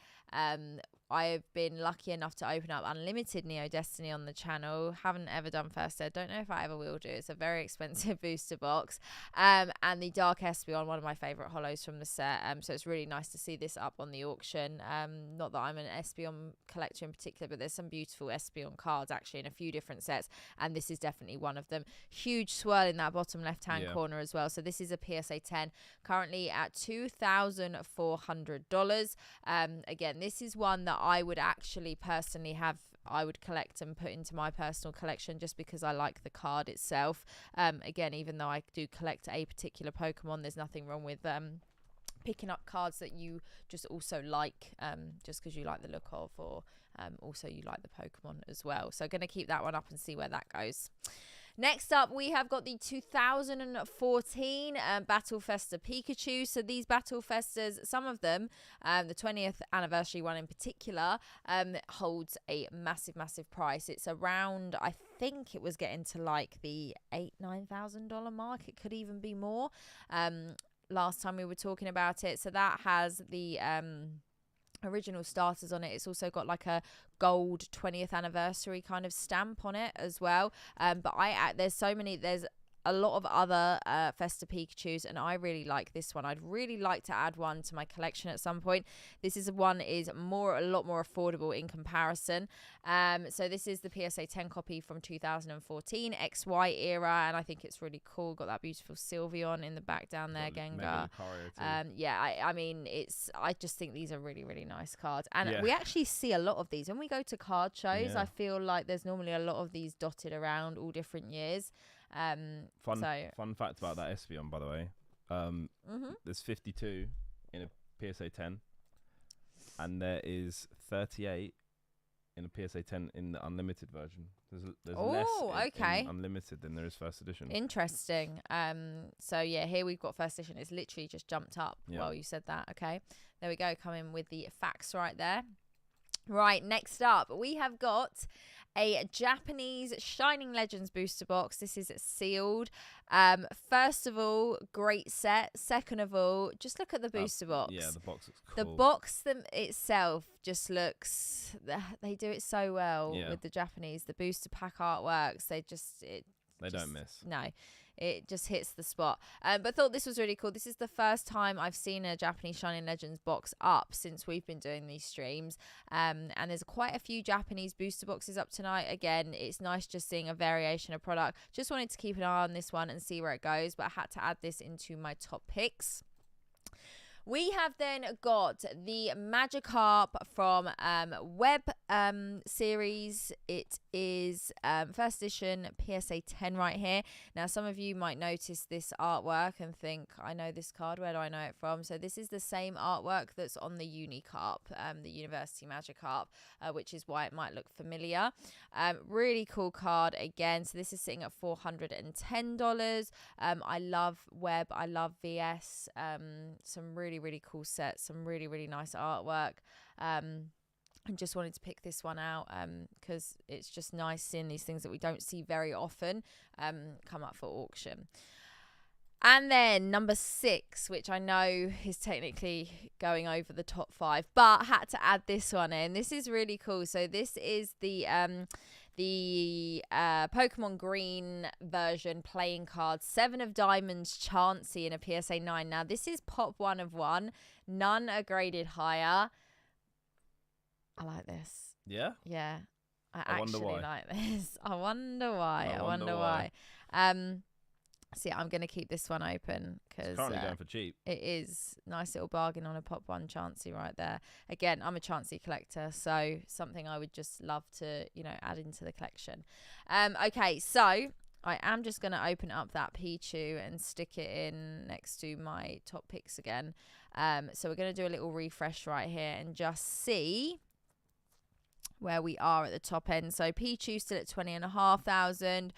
I've been lucky enough to open up unlimited Neo Destiny on the channel. Haven't ever done first ed. Don't know if I ever will do. It's a very expensive booster box. And the Dark Espeon, one of my favourite holos from the set. So it's really nice to see this up on the auction. Not that I'm an Espeon collector in particular, but there's some beautiful Espeon cards actually in a few different sets, and this is definitely one of them. Huge swirl in that bottom left-hand corner as well. So this is a PSA 10, currently at $2,400. Again, this is one that I would actually personally have, I would collect and put into my personal collection just because I like the card itself. Again, even though I do collect a particular Pokemon, there's nothing wrong with picking up cards that you just also like, just because you like the look of, or also you like the Pokemon as well. So going to keep that one up and see where that goes. Next up, we have got the 2014 Battle Festa Pikachu. So these Battle Festas, some of them, the 20th anniversary one in particular, holds a massive price. It's around, I think it was getting to like the $9,000 mark. It could even be more. Last time we were talking about it. So that has the original starters on it. It's also got like a gold 20th anniversary kind of stamp on it as well. But there's a lot of other Festa Pikachus, and I really like this one. I'd really like to add one to my collection at some point. This is a lot more affordable in comparison. So this is the PSA 10 copy from 2014 XY era, and I think it's really cool. Got that beautiful Sylveon in the back down there, Gengar. Yeah, I mean, I just think these are really nice cards, and we actually see a lot of these when we go to card shows. I feel like there's normally a lot of these dotted around all different years. Fun fact about that Espeon, by the way. There's 52 in a PSA 10, and there is 38 in a PSA 10 in the unlimited version. There's less in unlimited than there is first edition. Interesting. So yeah, here we've got first edition. It's literally just jumped up. Well, you said that. Okay, there we go. Coming with the facts right there. Right, next up, we have got a Japanese Shining Legends booster box. This is sealed. First of all, great set. Second of all, just look at the booster box. Yeah, the box looks cool. The box itself just looks, they do it so well with the Japanese. The booster pack artworks, they don't miss. No. It just hits the spot. But thought this was really cool. This is the first time I've seen a Japanese Shining Legends box up since we've been doing these streams. And there's quite a few Japanese booster boxes up tonight. Again, it's nice just seeing a variation of product. Just wanted to keep an eye on this one and see where it goes, but I had to add this into my top picks. We have then got the Magikarp from Web series. It is first edition PSA 10 right here. Now, some of you might notice this artwork and think, I know this card, where do I know it from? So this is the same artwork that's on the Unicarp, the University Magikarp, which is why it might look familiar. Really cool card again. So this is sitting at $410. I love Web, I love VS, some really cool sets, some really nice artwork, and just wanted to pick this one out because it's just nice seeing these things that we don't see very often come up for auction. And then number 6, which I know is technically going over the top 5, but had to add this one in. This is really cool. So this is the Pokemon Green version playing card, 7 of Diamonds Chansey in a PSA 9. Now this is pop 1 of 1. None are graded higher. I like this. Yeah? Yeah. I wonder actually why. like this. I wonder why. See, I'm going to keep this one open because currently going for cheap. it is nice little bargain on a pop one Chansey right there. Again, I'm a Chansey collector, so something I would just love to, add into the collection. Okay, so I am just going to open up that Pichu and stick it in next to my top picks again. So we're going to do a little refresh right here and just see where we are at the top end. So Pichu still at 20,500.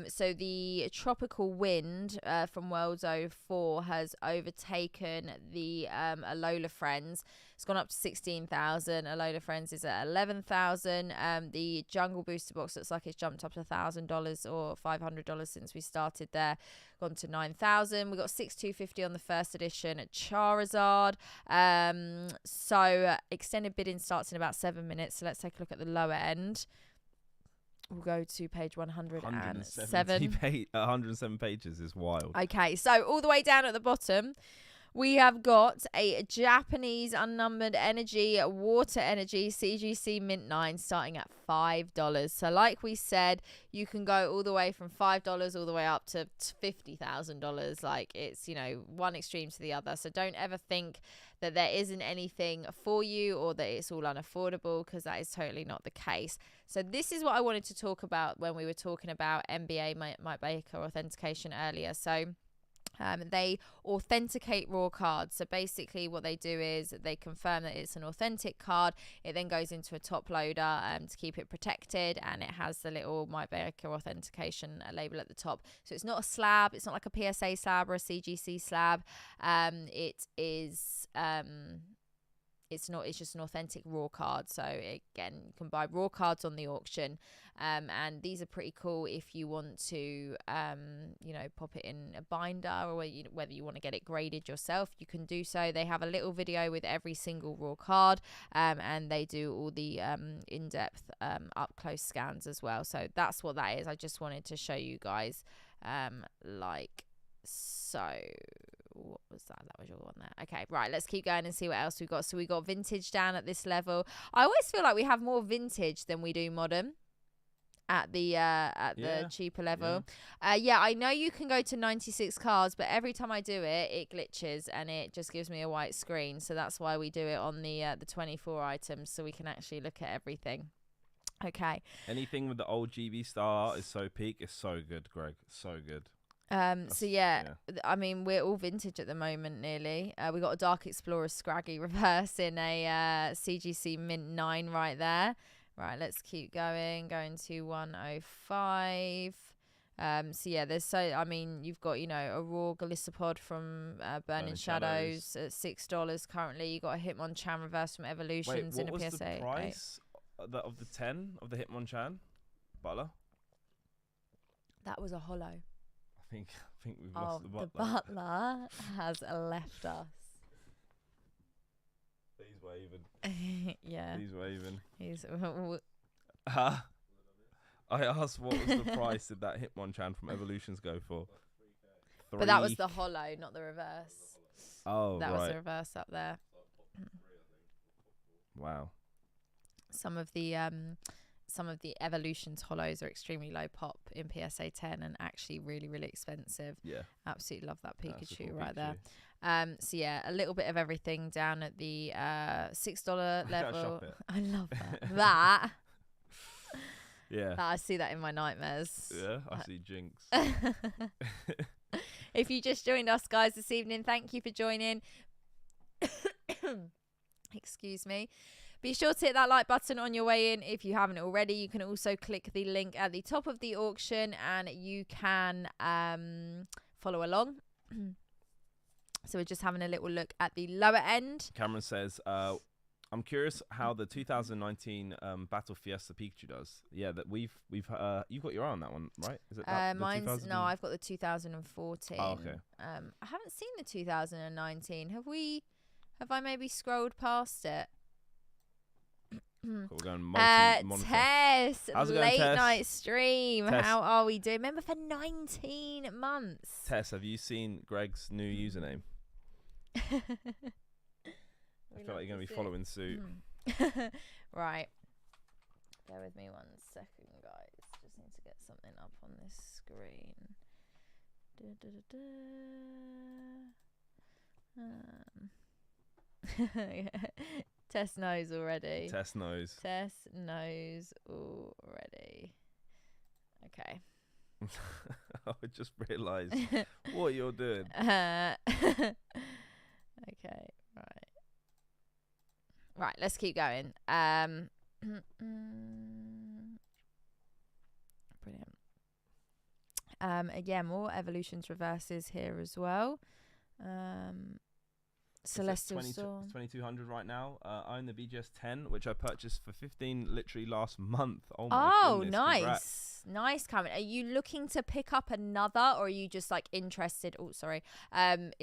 So the Tropical Wind from Worlds 04 has overtaken the Alola Friends. It's gone up to 16,000. Alola Friends is at 11,000. The Jungle Booster Box looks like it's jumped up to $1,000 or $500 since we started there. Gone to 9,000. We got 6,250 on the first edition at Charizard. So extended bidding starts in about 7 minutes. So let's take a look at the lower end. We'll go to page 107. 107 pages is wild. Okay, so all the way down at the bottom, we have got a Japanese unnumbered energy, water energy, CGC Mint 9 starting at $5. So like we said, you can go all the way from $5 all the way up to $50,000. Like it's, one extreme to the other. So don't ever think that there isn't anything for you or that it's all unaffordable, because that is totally not the case. So this is what I wanted to talk about when we were talking about NBA Mike Baker authentication earlier. So they authenticate raw cards. So basically what they do is they confirm that it's an authentic card. It then goes into a top loader to keep it protected, and it has the little Mike Baker authentication label at the top. So it's not a slab. It's not like a PSA slab or a CGC slab. It is... it's just an authentic raw card. So again, you can buy raw cards on the auction, and these are pretty cool if you want to pop it in a binder, or whether you want to get it graded yourself, you can do so. They have a little video with every single raw card, and they do all the in-depth up close scans as well. So that's what that is. I just wanted to show you guys like so. What was that? That was your one there. Okay, right, let's keep going and see what else we got. So we got vintage down at this level. I always feel like we have more vintage than we do modern at the cheaper level. Yeah, I know you can go to 96 cards, but every time I do it, it glitches and it just gives me a white screen. So that's why we do it on the 24 items, so we can actually look at everything. Okay. Anything with the old GB star is so peak. It's so good, Greg. So good. So yeah, I mean, we're all vintage at the moment nearly. We got a Dark Explorer Scraggy reverse in a CGC Mint 9 right there. Right, let's keep going to 105. So yeah, you've got, a raw Galissapod from Burning Shadows at $6 currently. You got a Hitmonchan reverse from Evolutions. Wait, in a what was PSA the price of the 10 of the Hitmonchan Butler? That was a holo. I think we've lost the Butler. The Butler has left us. He's waving. Yeah. He's waving. He's. I asked what was the price did that Hitmonchan from Evolutions go for? But that was the holo, not the reverse. Oh, that right. was the reverse up there. Wow. Some of the Evolutions holos are extremely low pop in PSA 10 and actually really, really expensive. Yeah. Absolutely love that Pikachu cool right Pikachu. there. So yeah, a little bit of everything down at the $6 level. I love that. That. Yeah. I see that in my nightmares. Yeah, I see Jinx. If you just joined us, guys, this evening, thank you for joining. Excuse me. Be sure to hit that like button on your way in if you haven't already. You can also click the link at the top of the auction and you can follow along. So we're just having a little look at the lower end. Cameron says, I'm curious how the 2019 Battle Fiesta Pikachu does. Yeah, that we've you've got your eye on that one, right? Is it that, mine's no, I've got the 2014. Oh, okay. I haven't seen the 2019. Have I maybe scrolled past it? Cool, we're going Tess, late Tess? night stream. Tess. How are we doing? Remember, for 19 months. Tess, have you seen Greg's new username? like you're going to be following suit. Right. Bear with me 1 second, guys. Just need to get something up on this screen. Tess knows already. Tess knows already. Okay. I just realised what you're doing. Okay, right, let's keep going. Brilliant. Again, more evolutions reverses here as well. Celestial Storm. 2200 right now. I own the BGS 10, which I purchased for 15 literally last month. Oh goodness, nice. Congrats. Nice comment. Are you looking to pick up another, or are you just like interested in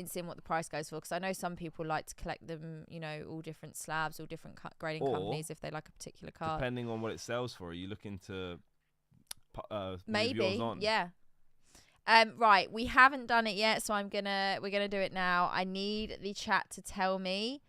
seeing what the price goes for? Because I know some people like to collect them, you know, all different slabs, all different grading companies if they like a particular card. Depending on what it sells for, are you looking to maybe move yours on? Yeah. Right, we haven't done it yet, so we're gonna do it now. I need the chat to tell me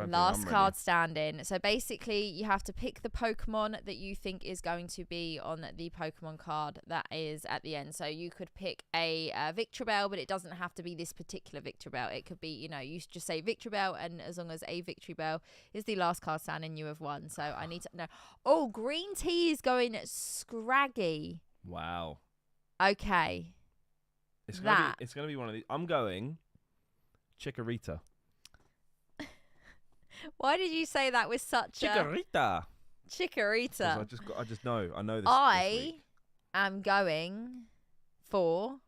last card standing. So basically, you have to pick the Pokemon that you think is going to be on the Pokemon card that is at the end. So you could pick a Victreebel, but it doesn't have to be this particular Victreebel. It could be, you know, you just say Victreebel, and as long as a Victreebel is the last card standing, you have won. So I need to know. Oh, green tea is going scraggy. Wow. Okay. It's gonna be one of these. I'm going Chikorita. Why did you say that with such Chikorita? Chikorita. I just know. I know this. I am going for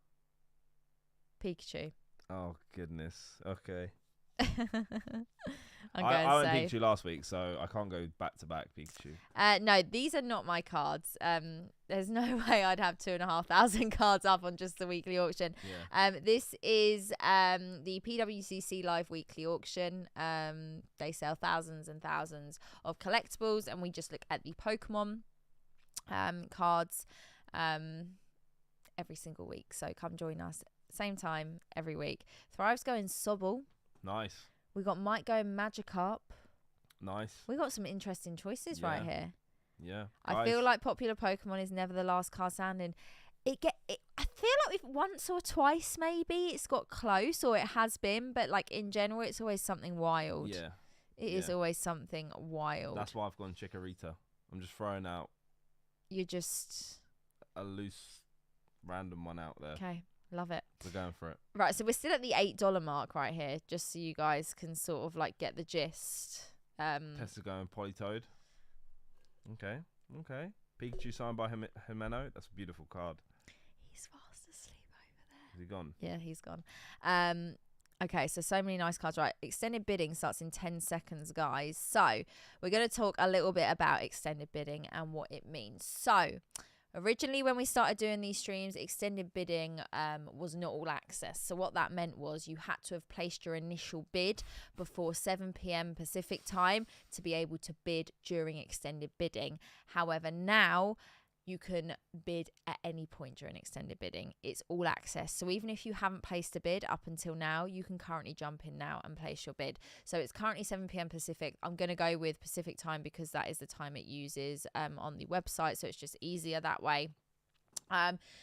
Pikachu. Oh goodness. Okay. I went Pikachu last week, so I can't go back to back Pikachu. No, these are not my cards. There's no way I'd have 2,500 cards up on just the weekly auction. Yeah. This is the PWCC live weekly auction. They sell thousands and thousands of collectibles, and we just look at the Pokemon cards every single week. So come join us, same time every week. Thrive's going Sobble. Nice. We got Mike going Magikarp. Nice. We got some interesting choices right here. Yeah. I feel like popular Pokemon is never the last card standing. I feel like if once or twice maybe it's got close, or it has been, but like in general it's always something wild. Yeah. It is always something wild. That's why I've gone Chikorita. I'm just throwing out. You're just a loose random one out there. Okay. Love it. We're going for it. Right, so we're still at the $8 mark right here, just so you guys can sort of like get the gist. Tessa going Politoed. Okay. Pikachu signed by Himeno. That's a beautiful card. He's fast asleep over there. Is he gone? Yeah, he's gone. Okay, so many nice cards. Right, extended bidding starts in 10 seconds, guys. So we're going to talk a little bit about extended bidding and what it means. So originally, when we started doing these streams, extended bidding was not all access. So what that meant was you had to have placed your initial bid before 7 p.m. Pacific time to be able to bid during extended bidding. However, now you can bid at any point during extended bidding. It's all access. So even if you haven't placed a bid up until now, you can currently jump in now and place your bid. So it's currently 7 p.m. Pacific. I'm going to go with Pacific time because that is the time it uses on the website. So it's just easier that way.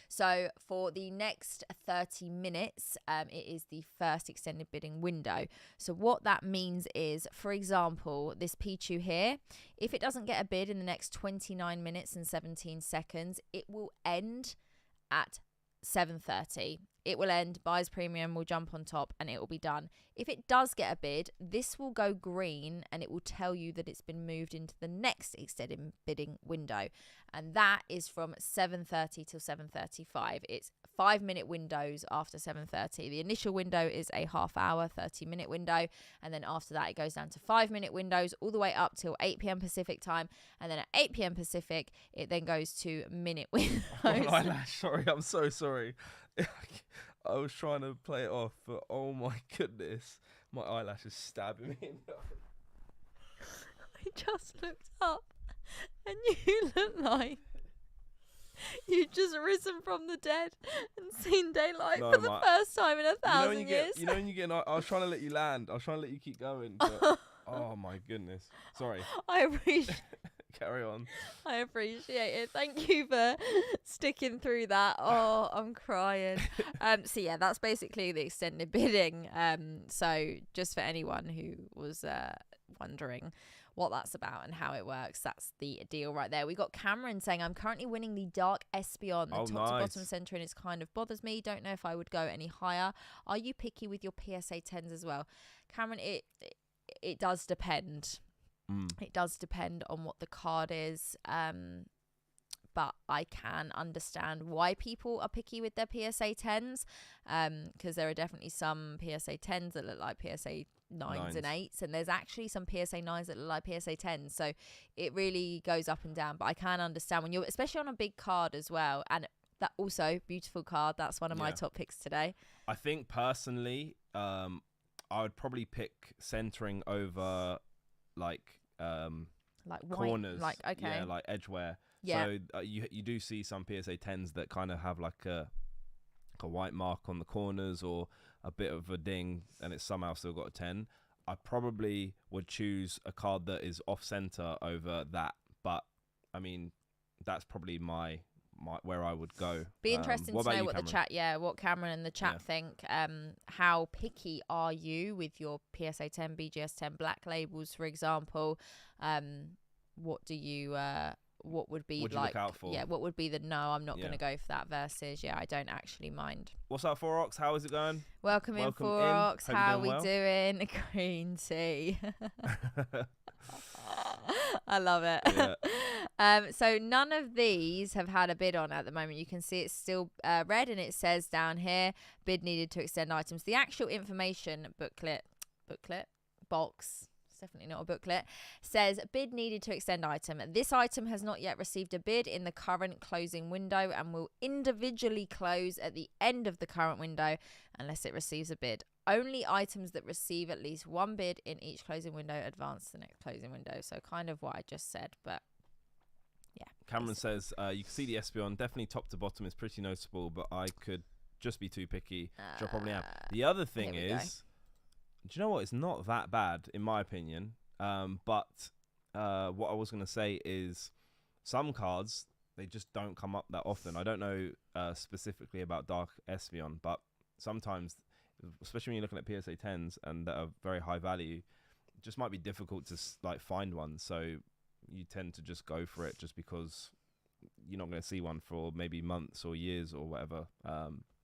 So for the next 30 minutes, it is the first extended bidding window. So what that means is, for example, this Pichu here, if it doesn't get a bid in the next 29 minutes and 17 seconds, it will end at 7:30. It will end, buyer's premium will jump on top, and it will be done. If it does get a bid, this will go green and it will tell you that it's been moved into the next extended bidding window. And that is from 7:30 till 7:35. It's 5-minute windows after 7:30. The initial window is a half-hour, 30-minute window. And then after that, it goes down to 5-minute windows all the way up till 8 p.m. Pacific time. And then at 8 p.m. Pacific, it then goes to minute windows. Sorry, I'm so sorry. I was trying to play it off, but oh my goodness, my eyelash is stabbing me in the eye. I just looked up and you look like You've just risen from the dead and seen daylight for the first time in 1,000 years. You know when you get. I was trying to let you land. I was trying to let you keep going. But, oh my goodness. Sorry. I appreciate. Carry on. I appreciate it. Thank you for sticking through that. Oh, I'm crying. So yeah, that's basically the extended bidding. So just for anyone who was wondering what that's about and how it works, that's the deal right there. We got Cameron saying, I'm currently winning the Dark Espion. The top to bottom centering is kind of bothers me. Don't know if I would go any higher. Are you picky with your PSA 10s as well? Cameron, it does depend. It does depend on what the card is, but I can understand why people are picky with their PSA 10s, because there are definitely some PSA 10s that look like PSA 9s and 8s, and there's actually some PSA 9s that look like PSA 10s, so it really goes up and down. But I can understand when you're, especially on a big card as well, and that also beautiful card. That's one of my top picks today. I think personally, I would probably pick centering over like corners, like edgeware. So you do see some PSA 10s that kind of have like a white mark on the corners or a bit of a ding, and it's somehow still got a 10. I probably would choose a card that is off center over that, but I mean that's probably my where I would go. Be interesting to know what Cameron? What Cameron and the chat think. How picky are you with your PSA 10, BGS 10 black labels, for example? What do you what would be look out for? What would be the no, I'm not going to go for that versus I don't actually mind. What's up, 4ox? How is it going? Welcome in, 4ox. How are we doing? Green tea. I love it. So none of these have had a bid on at the moment. You can see it's still red, and it says down here, bid needed to extend items. The actual information booklet box, it's definitely not a booklet, says bid needed to extend item. This item has not yet received a bid in the current closing window and will individually close at the end of the current window unless it receives a bid. Only items that receive at least one bid in each closing window advance to the next closing window. So kind of what I just said, but yeah. Cameron says, you can see the Espion, definitely top to bottom is pretty noticeable, but I could just be too picky, which I probably am. The other thing is, do you know what? It's not that bad, in my opinion. But what I was going to say is some cards, they just don't come up that often. I don't know specifically about Dark Espion, but sometimes, especially when you're looking at PSA 10s and that are very high value, it just might be difficult to find one. So you tend to just go for it just because you're not going to see one for maybe months or years or whatever.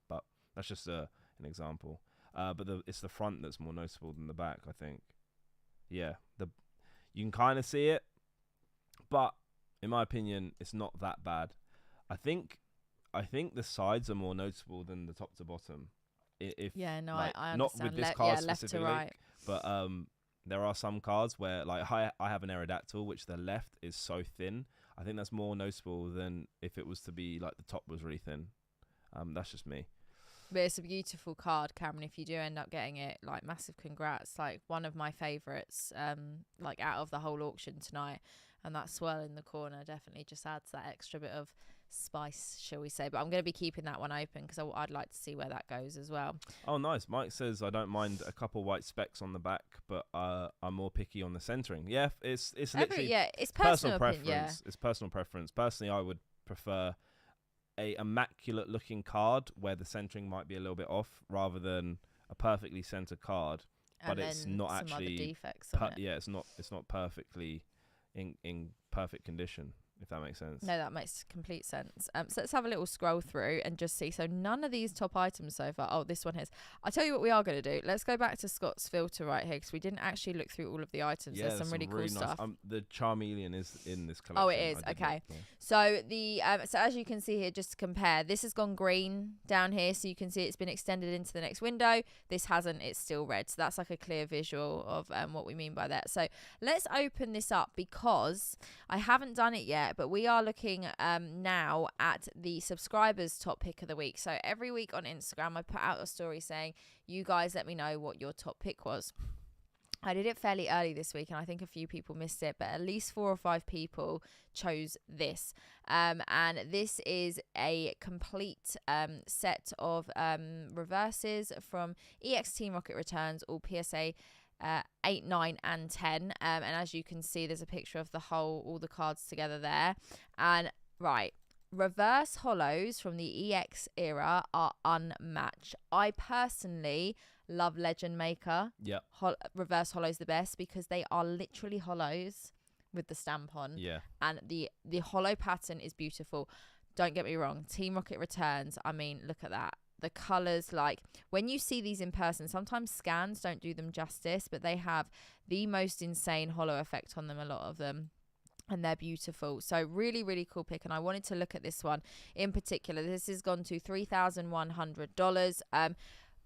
But that's just an example. But it's the front that's more noticeable than the back, I think. Yeah, you can kind of see it, but in my opinion, it's not that bad. I think the sides are more noticeable than the top to bottom. I understand. Not with this card specifically, left to right. But there are some cards where, like, I have an Aerodactyl, which the left is so thin. I think that's more noticeable than if it was to be like the top was really thin. That's just me. But it's a beautiful card, Cameron. If you do end up getting it, like, massive congrats. Like, one of my favourites, like, out of the whole auction tonight. And that swirl in the corner definitely just adds that extra bit of spice, shall we say. But I'm going to be keeping that one open because I'd like to see where that goes as well. Oh, nice. Mike says, I don't mind a couple white specks on the back, but I'm more picky on the centering. Yeah, it's literally it's personal preference. Yeah. It's personal preference. Personally, I would prefer a immaculate looking card where the centering might be a little bit off rather than a perfectly centered card, but it's not actually defects on it. Yeah, it's not perfectly in perfect condition, if that makes sense. No, that makes complete sense. So let's have a little scroll through and just see. So none of these top items so far. Oh, this one has. I'll tell you what we are going to do. Let's go back to Scott's filter right here because we didn't actually look through all of the items. Yeah, there's some really cool nice stuff. The Charmeleon is in this collection. Oh, it is. Okay. So so as you can see here, just to compare, this has gone green down here. So you can see it's been extended into the next window. This hasn't. It's still red. So that's like a clear visual of what we mean by that. So let's open this up because I haven't done it yet, but we are looking now at the subscribers top pick of the week. So every week on Instagram I put out a story saying, you guys let me know what your top pick was. I did it fairly early this week, and I think a few people missed it, but at least 4 or 5 people chose this. And this is a complete set of reverses from EX Team Rocket Returns, all PSA 8, 9 and 10. And as you can see, there's a picture of all the cards together there. And right, reverse holos from the EX era are unmatched. I personally love Legend Maker. Yeah. Reverse holos the best because they are literally holos with the stamp on. Yeah. And the holo pattern is beautiful. Don't get me wrong. Team Rocket Returns, I mean, look at that. The colours, like when you see these in person, sometimes scans don't do them justice, but they have the most insane holo effect on them, a lot of them. And they're beautiful. So really, really cool pick. And I wanted to look at this one in particular. This has gone to $3,100.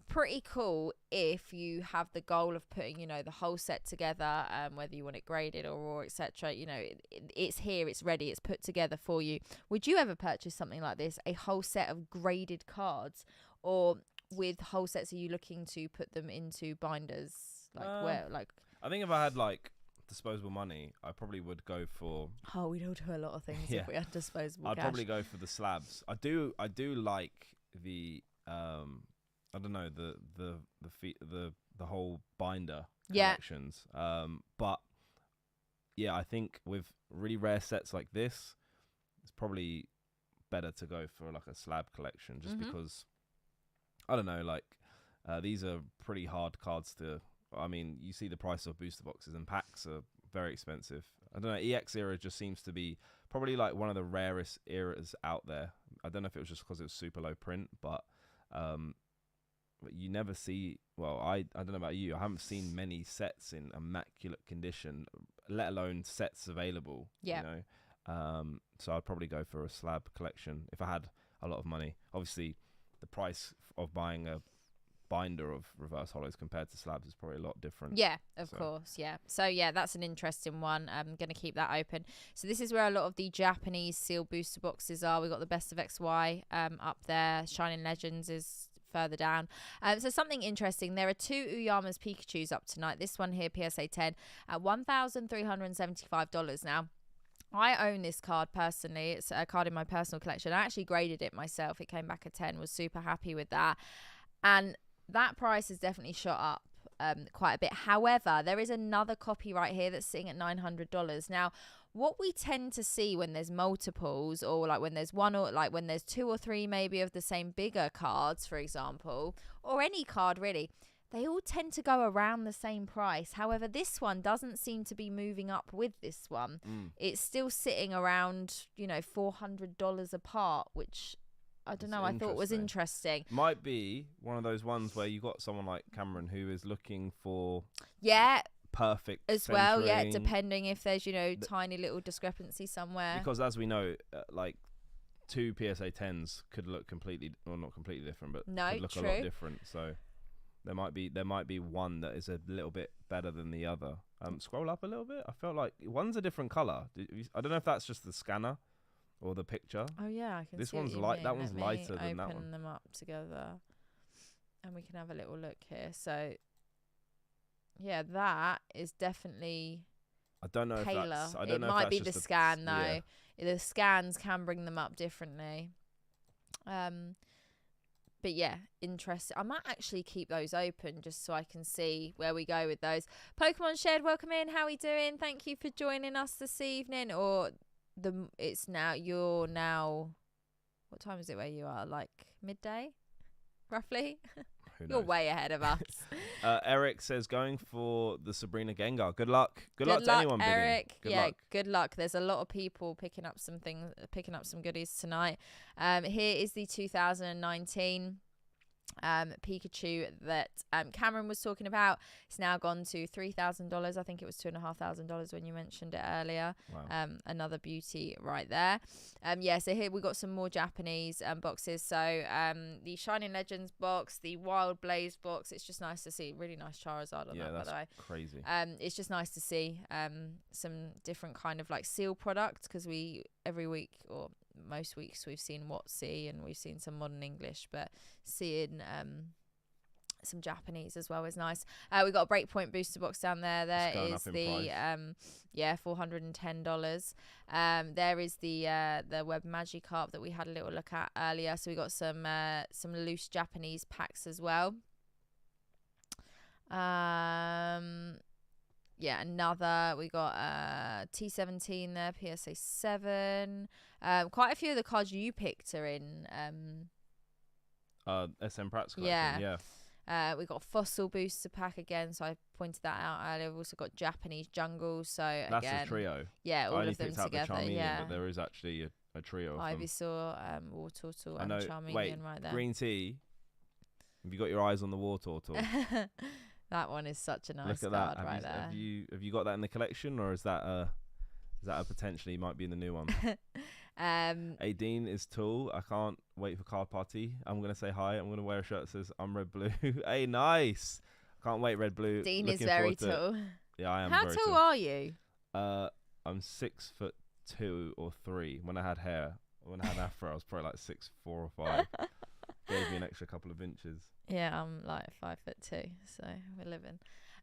Pretty cool if you have the goal of putting, you know, the whole set together, whether you want it graded or raw, etc. You know, it's here, it's ready, it's put together for you. Would you ever purchase something like this, a whole set of graded cards, or with whole sets are you looking to put them into binders? I think if I had like disposable money, I probably would go for. Oh, we'd all do a lot of things if we had disposable I'd cash. probably go for the slabs. I do like the I don't know, the whole binder collections. But yeah, I think with really rare sets like this, it's probably better to go for like a slab collection, just because I don't know, like these are pretty hard cards to. I mean, you see the price of booster boxes, and packs are very expensive. I don't know. EX era just seems to be probably like one of the rarest eras out there. I don't know if it was just because it was super low print, but you never see. Well, I don't know about you. I haven't seen many sets in immaculate condition, let alone sets available. Yeah. You know, so I'd probably go for a slab collection if I had a lot of money. Obviously, the price of buying a binder of reverse holos compared to slabs is probably a lot different. Yeah, of course. Yeah. So yeah, that's an interesting one. I'm going to keep that open. So this is where a lot of the Japanese sealed booster boxes are. We've got the Best of XY up there. Shining Legends is further down. So something interesting, there are 2 Uyama's Pikachus up tonight. This one here, PSA 10, at $1,375 now. I own this card personally. It's a card in my personal collection. I actually graded it myself. It came back a 10. Was super happy with that. And that price has definitely shot up quite a bit. However, there is another copy right here that's sitting at $900. Now, what we tend to see when there's multiples, or like when there's one, or like when there's 2 or 3 maybe of the same bigger cards, for example, or any card really, they all tend to go around the same price. However, this one doesn't seem to be moving up with this one. It's still sitting around, you know, $400 apart, which I don't know. I thought was interesting. Might be one of those ones where you got someone like Cameron who is looking for perfect as centering. well. Yeah, depending if there's, you know, tiny little discrepancy somewhere. Because as we know, like 2 PSA 10s could look completely, well, not completely different, but could look a lot different. So there might be one that is a little bit better than the other. Scroll up a little bit. I felt like one's a different color. I don't know if that's just the scanner or the picture. Oh yeah, I can this see one's light. That one's lighter than that one. Open them up together, and we can have a little look here. So, yeah, that is definitely. I don't know paler. If that's. I don't know. It might if that's be the scan though. Yeah. The scans can bring them up differently. But yeah, interesting. I might actually keep those open just so I can see where we go with those. Pokemon Shared, welcome in. How are we doing? Thank you for joining us this evening. Or you're now, what time is it where you are? Like midday, roughly? You're way ahead of us. Eric says going for the Sabrina Gengar. Good luck. Good luck to anyone, Eric. Good luck. Good luck. There's a lot of people picking up some goodies tonight. Here is the 2019 Pikachu that Cameron was talking about. It's now gone to $3,000. I think it was $2,500 when you mentioned it earlier. Wow. Another beauty right there. So here we got some more Japanese boxes. So the Shining Legends box, the Wild Blaze box. It's just nice to see. Really nice Charizard on that, by the way. Crazy. It's just nice to see some different kind of like seal products, because every week or most weeks we've seen WotC and we've seen some modern English, but seeing some Japanese as well is nice. We got a Breakpoint booster box down there. There is the $410. There is the Web Magikarp that we had a little look at earlier. So we got some loose Japanese packs as well. We got T17 there, PSA 7. Quite a few of the cards you picked are in SM Pratt's collection. Yeah. We got Fossil booster pack again, so I pointed that out earlier. We've also got Japanese Jungle, so that's again, a trio. Yeah, all of them together. But there is actually a trio. Ivysaur, Wartortle, and Charmeleon right there. Green Tea. Have you got your eyes on the Wartortle? That one is such a nice card right there. Have you got that in the collection, or is that a potentially might be in the new one? Dean is tall. I can't wait for card party. I'm gonna say hi. I'm gonna wear a shirt that says I'm red blue. Hey, nice. Can't wait, red blue. Dean is very tall. Yeah, I am. How tall are you? I'm 6'2" or 3. When I had hair, when I had afro, I was probably like 6'4" or 5. Gave me an extra couple of inches. Yeah, I'm like 5'2", so we're living.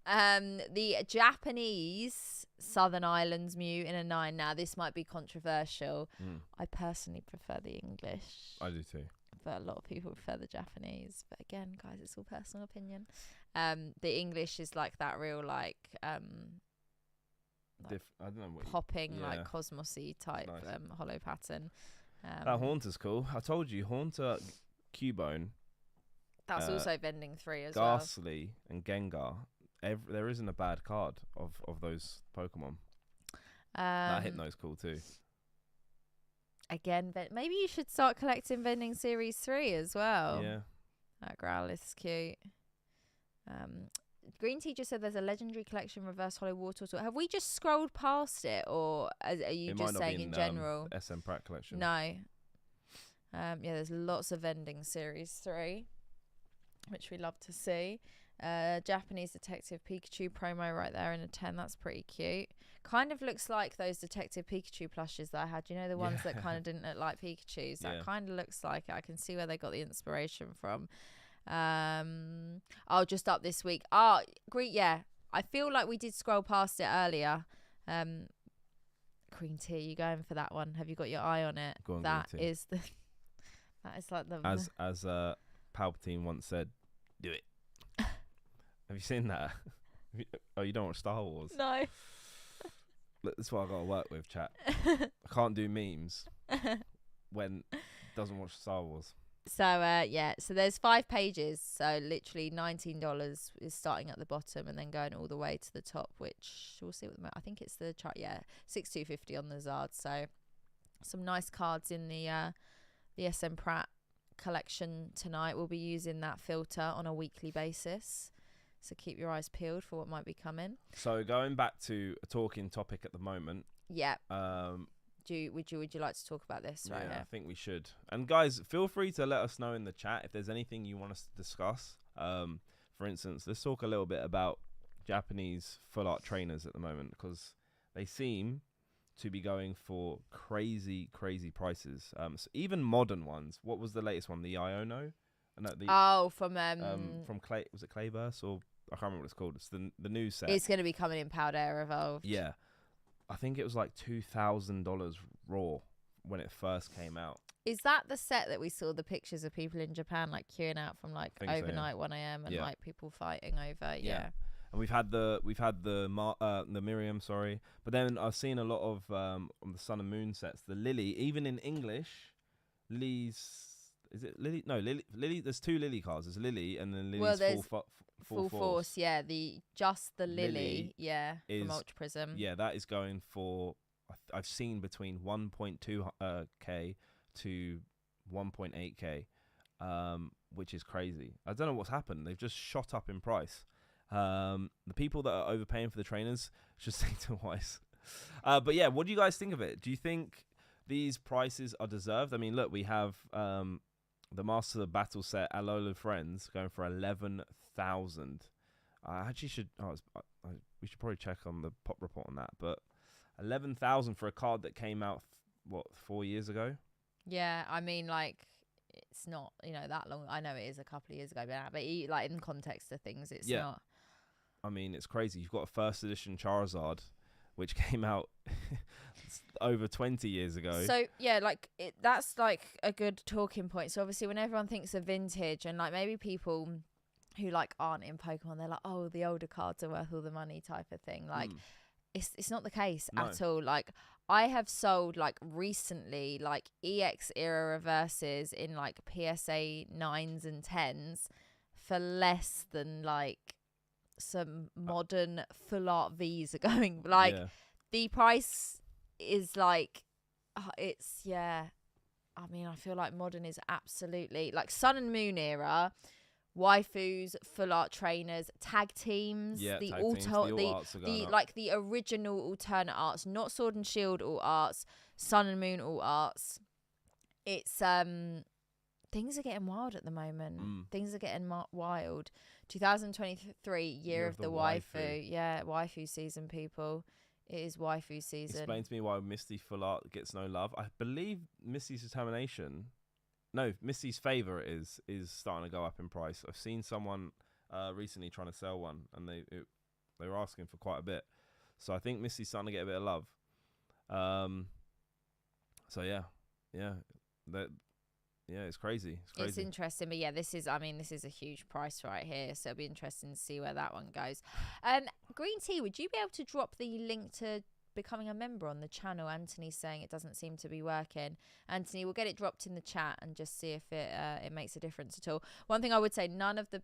The Japanese Southern Islands Mew in a 9. Now, this might be controversial. I personally prefer the English. I do too. But a lot of people prefer the Japanese. But again, guys, it's all personal opinion. The English is like that real I don't know what popping like cosmosy type nice. Hollow pattern. That Haunter's cool. I told you, Haunter, Cubone. That's also vending 3 as Ghastly and Gengar. There isn't a bad card of those Pokemon. That Hypno's cool too. Again, maybe you should start collecting vending series 3 as well. Yeah. That Grail is cute. Green Tea just said there's a legendary collection reverse hollow Wartortle. Have we just scrolled past it, or are you just saying in general? SM Pratt collection. No. There's lots of vending series 3, which we love to see. Japanese Detective Pikachu promo right there in a 10. That's pretty cute. Kind of looks like those Detective Pikachu plushes that I had. You know, the ones that kind of didn't look like Pikachus. That kind of looks like it. I can see where they got the inspiration from. Just up this week. Great. Yeah, I feel like we did scroll past it earlier. Green Tea, you going for that one? Have you got your eye on it? Go on, that is the. That is like the. As Palpatine once said, do it. Have you seen that? You don't watch Star Wars? No. That's what I got to work with, chat. I can't do memes when doesn't watch Star Wars. So so there's 5 pages. So literally $19 is starting at the bottom and then going all the way to the top, which we'll see what I think it's the chart. Yeah, 6,250 on the Zard. So some nice cards in the SM Pratt collection tonight. We'll be using that filter on a weekly basis. So keep your eyes peeled for what might be coming. So going back to a talking topic at the moment. Yeah. Would you like to talk about this right now? I think we should. And guys, feel free to let us know in the chat if there's anything you want us to discuss. For instance, let's talk a little bit about Japanese full art trainers at the moment, because they seem to be going for crazy prices. So even modern ones. What was the latest one? The Iono? No, from Clay. Was it Clayverse, or I can't remember what it's called. It's the new set. It's going to be coming in Powder Air Evolved. Yeah, I think it was like $2,000 raw when it first came out. Is that the set that we saw the pictures of people in Japan like queuing out from like overnight 1 a.m. and like people fighting over? Yeah. And we've had the Miriam, sorry, but then I've seen a lot of on the Sun and Moon sets. The Lily, even in English, Lily's. Is it Lily? No, Lily. There's 2 Lily cards. There's Lily and then Lily's full force. Yeah, the Lily from Ultra Prism. Yeah, that is going for. I've seen between 1.2k to 1.8k, which is crazy. I don't know what's happened. They've just shot up in price. The people that are overpaying for the trainers should think twice. But yeah, what do you guys think of it? Do you think these prices are deserved? I mean, look, we have the Master of the Battle set Alola Friends going for 11,000. I actually should. We should probably check on the pop report on that. But 11,000 for a card that came out 4 years ago? Yeah, I mean, like it's not, you know, that long. I know it is a couple of years ago, but like in context of things, it's not. I mean, it's crazy. You've got a first edition Charizard, which came out over 20 years ago. So yeah, like that's like a good talking point. So obviously, when everyone thinks of vintage, and like maybe people who like aren't in Pokemon, they're like, oh, the older cards are worth all the money type of thing. Like it's not the case at all. Like I have sold like recently like EX era reverses in like PSA 9s and 10s for less than like some modern full art V's are going. Like the price is like it's I mean, I feel like modern is absolutely like Sun and Moon era waifus, full art trainers, tag teams, the original alternate arts, not Sword and Shield all arts, Sun and Moon all arts. It's things are getting wild at the moment. Things are getting wild. 2023 year of the waifu. Yeah, waifu season, people. It is waifu season. Explain to me why Misty full art gets no love. I believe Misty's Favor is starting to go up in price. I've seen someone recently trying to sell one, and they were asking for quite a bit. So I think Misty's starting to get a bit of love. So yeah, it's crazy. It's interesting, but this is a huge price right here, so it'll be interesting to see where that one goes. Green Tea, would you be able to drop the link to becoming a member on the channel? Anthony's saying it doesn't seem to be working. Anthony, we'll get it dropped in the chat and just see if it makes a difference at all. One thing I would say, none of the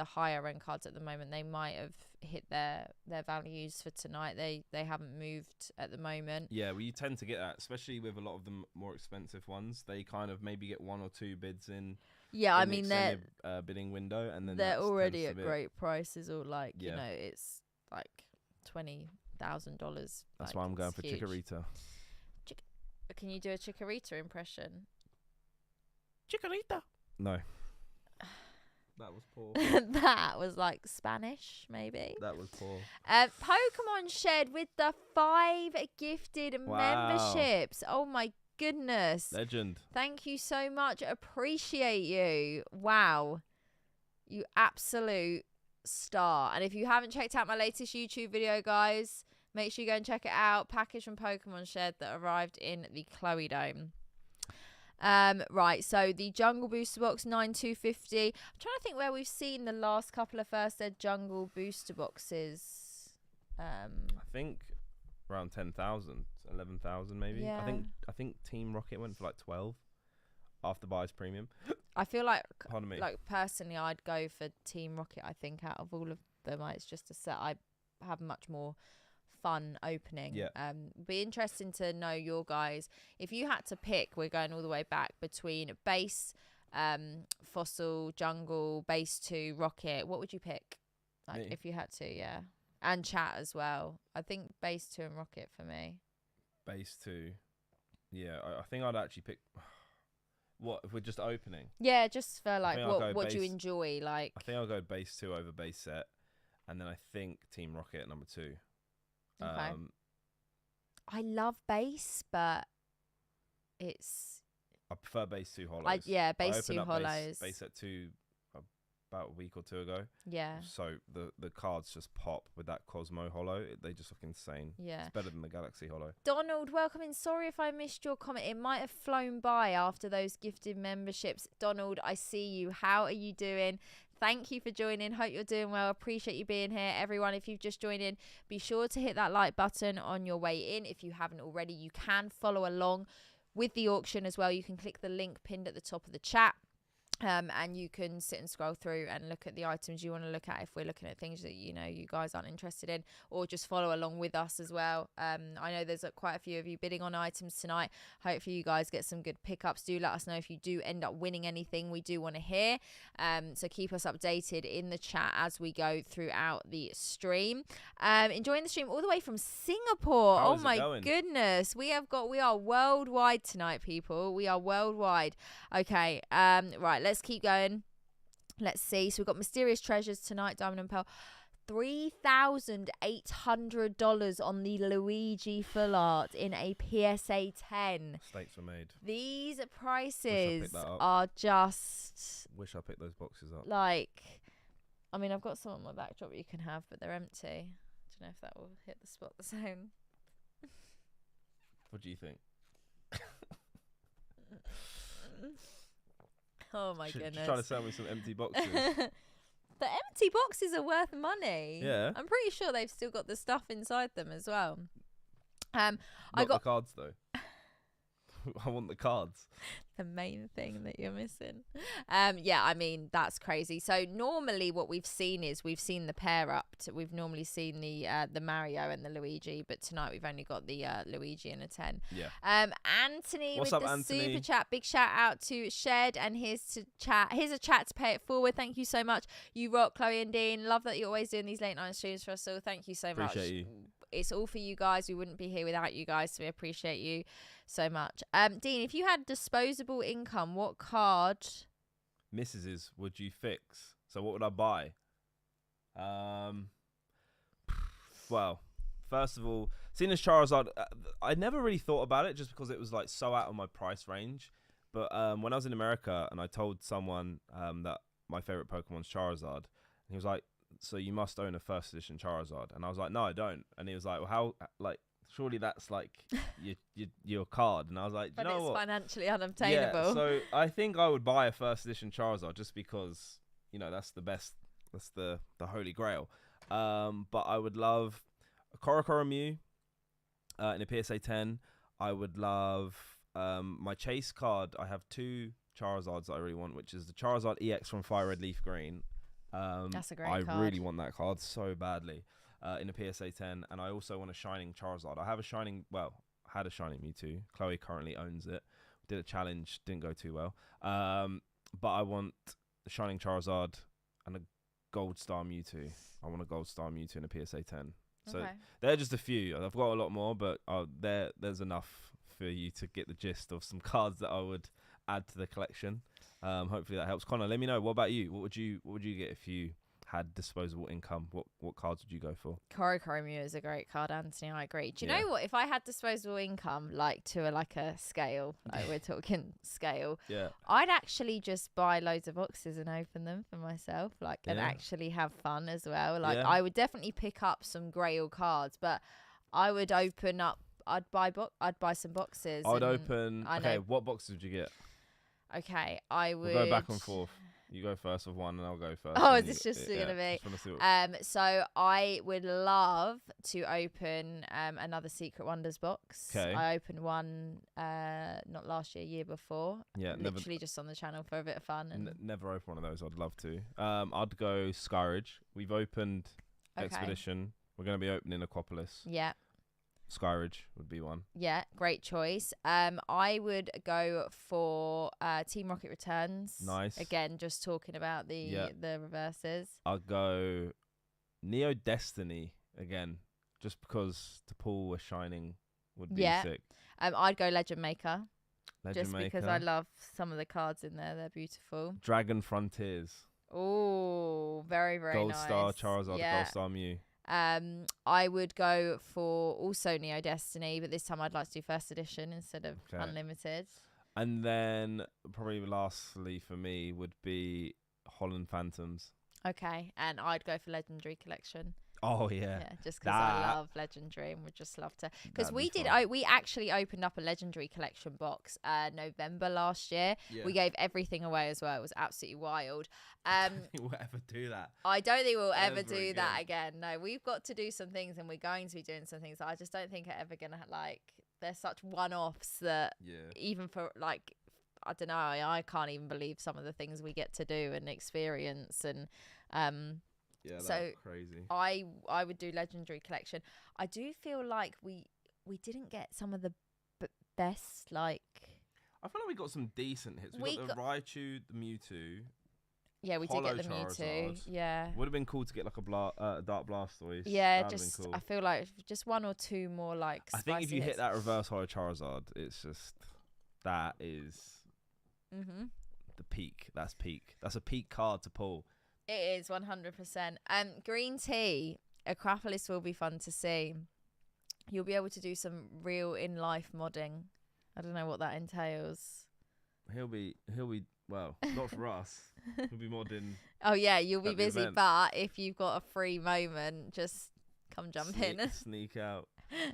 higher end cards at the moment, they might have hit their values for tonight. They haven't moved at the moment. Yeah, well, you tend to get that, especially with a lot of the more expensive ones. They kind of maybe get one or two bids in. Yeah, I mean they're bidding window, and then they're already at great prices, or like you know, it's like $20,000. That's why I'm going for Chikorita. Can you do a Chikorita impression? Chikorita. No. That was poor. That was like Spanish, maybe. That was poor. Pokemon Shed with the 5 gifted memberships. Oh my goodness. Legend. Thank you so much. Appreciate you. Wow. You absolute star. And if you haven't checked out my latest YouTube video, guys, make sure you go and check it out. Package from Pokemon Shed that arrived in the Chloe Dome. Right, so the Jungle Booster Box 9,250. I'm trying to think where we've seen the last couple of first ed Jungle Booster Boxes. I think around 10,000, 11,000 maybe. Yeah. I think Team Rocket went for like 12 after buys premium. I feel like, pardon me, like personally, I'd go for Team Rocket. I think out of all of them, it's just a set I have much more fun opening. Be interesting to know your guys. If you had to pick, we're going all the way back between base, fossil, jungle, base 2, rocket, what would you pick? Like, if you had to, and chat as well. I think base 2 and rocket for me. Base 2, I think I'd actually pick. What if we're just opening? Yeah, just for like what do you enjoy? Like, I think I'll go base 2 over base set, and then I think Team Rocket at number 2. Okay. I love base, but I prefer base 2 hollows. Base 2 hollows. Base set 2 about a week or two ago. Yeah. So the cards just pop with that Cosmo hollow. They just look insane. Yeah. It's better than the Galaxy hollow. Donald, welcome in. Sorry if I missed your comment. It might have flown by after those gifted memberships. Donald, I see you. How are you doing? Thank you for joining. Hope you're doing well. Appreciate you being here. Everyone, if you've just joined in, be sure to hit that like button on your way in. If you haven't already, you can follow along with the auction as well. You can click the link pinned at the top of the chat. And you can sit and scroll through and look at the items you want to look at if we're looking at things that, you know, you guys aren't interested in, or just follow along with us as well. I know there's quite a few of you bidding on items tonight. Hopefully you guys get some good pickups. Do let us know if you do end up winning anything. We do want to hear. So keep us updated in the chat as we go throughout the stream. Enjoying the stream all the way from Singapore. Oh my goodness. We are worldwide tonight, people. We are worldwide. Okay. Right. Let's keep going. Let's see. So we've got Mysterious Treasures tonight, Diamond and Pearl. $3,800 on the Luigi full art in a PSA 10. Mistakes were made. These prices are just... Wish I picked those boxes up. Like, I mean, I've got some on my backdrop you can have, but they're empty. I don't know if that will hit the spot the same. What do you think? Oh my goodness. She's trying to sell me some empty boxes. The empty boxes are worth money. Yeah. I'm pretty sure they've still got the stuff inside them as well. I got the cards though. I want the cards. The main thing that you're missing. Yeah, I mean, that's crazy. So normally what we've seen is we've seen the pair up. We've normally seen the Mario and the Luigi, but tonight we've only got the Luigi and a 10. Yeah. Anthony What's with up, the Anthony? super chat. Big shout out to Shed and here's a chat to pay it forward. Thank you so much. You rock, Chloe and Dean. Love that you're always doing these late night streams for us all. Thank you so much. Appreciate you. It's all for you guys. We wouldn't be here without you guys, so we appreciate you so much. Dean, if you had disposable income, what card? Mrs. would you fix? So what would I buy? Well, first of all, seeing as Charizard, I never really thought about it just because it was like so out of my price range. But when I was in America and I told someone that my favorite Pokemon's Charizard, and he was like, so you must own a first edition Charizard. And I was like, no, I don't. And he was like, well, how, like, surely that's like your card. And I was like, but you know it's what? Financially unobtainable. Yeah, so I think I would buy a first edition Charizard just because, you know, that's the best, that's the holy grail. But I would love a Korokoro Mew in a PSA 10. I would love my chase card. I have two Charizards that I really want, which is the Charizard EX from Fire Red Leaf Green. That's a great card. I really want that card so badly in a PSA 10. And I also want a Shining Charizard. I have a Shining, had a Shining Mewtwo. Chloe currently owns it. Did a challenge, didn't go too well. But I want a Shining Charizard and a Gold Star Mewtwo. I want a Gold Star Mewtwo in a PSA 10. So they're just a few. I've got a lot more, but there's enough for you to get the gist of some cards that I would add to the collection. Hopefully that helps. Connor, let me know. What about you? What would you get if you had disposable income? What cards would you go for? Korokoro Mew is a great card, Anthony. I agree. Do you know what? If I had disposable income, like to a scale, like we're talking scale, I'd actually just buy loads of boxes and open them for myself, and actually have fun as well. I would definitely pick up some grail cards, but I would open up. I'd buy some boxes. I'd open. Okay, what boxes would you get? Okay, I would. We'll go back and forth. You go first with one, and I'll go first. Oh, is this just gonna be? So I would love to open another Secret Wonders box. Okay. I opened one not last year before. Yeah, literally just on the channel for a bit of fun. And never opened one of those. I'd love to. I'd go Skyridge. We've opened Expedition. We're gonna be opening Aquapolis. Yeah. Skyridge would be one. Yeah, great choice. I would go for Team Rocket Returns. Nice. Again, just talking about the reverses. I'll go Neo Destiny again, just because to pull a Shining would be sick. I'd go Legend Maker. Because I love some of the cards in there. They're beautiful. Dragon Frontiers. Oh, very, very Gold nice. Star Charizard, Gold Star Mew. I would go for also Neo Destiny, but this time I'd like to do first edition instead of unlimited. And then probably lastly for me would be Holland Phantoms. Okay, and I'd go for Legendary Collection. Oh yeah, just because I love Legendary and would just love to. Because we actually opened up a Legendary Collection box November last year. Yeah. We gave everything away as well. It was absolutely wild. I don't think we'll ever do that. I don't think we'll ever do that again. No, we've got to do some things, and we're going to be doing some things. I just don't think are ever gonna they're such one-offs that even for I don't know. I can't even believe some of the things we get to do and experience and. Yeah, so that's crazy. I would do Legendary Collection. I do feel like we didn't get some of the best I feel like we got some decent hits. We got the Raichu, the Mewtwo. Yeah, we did get the Mewtwo. Yeah, would have been cool to get a Dark Blastoise. Yeah, cool. I feel like just one or two more I think if you hit that reverse Holo Charizard, it's just that is the peak. That's peak. That's a peak card to pull. It is 100%. Green tea, Acropolis will be fun to see. You'll be able to do some real in life modding. I don't know what that entails. He'll be well, not for us. He'll be modding. Oh yeah, you'll be busy, but if you've got a free moment, just come jump in. Sneak out.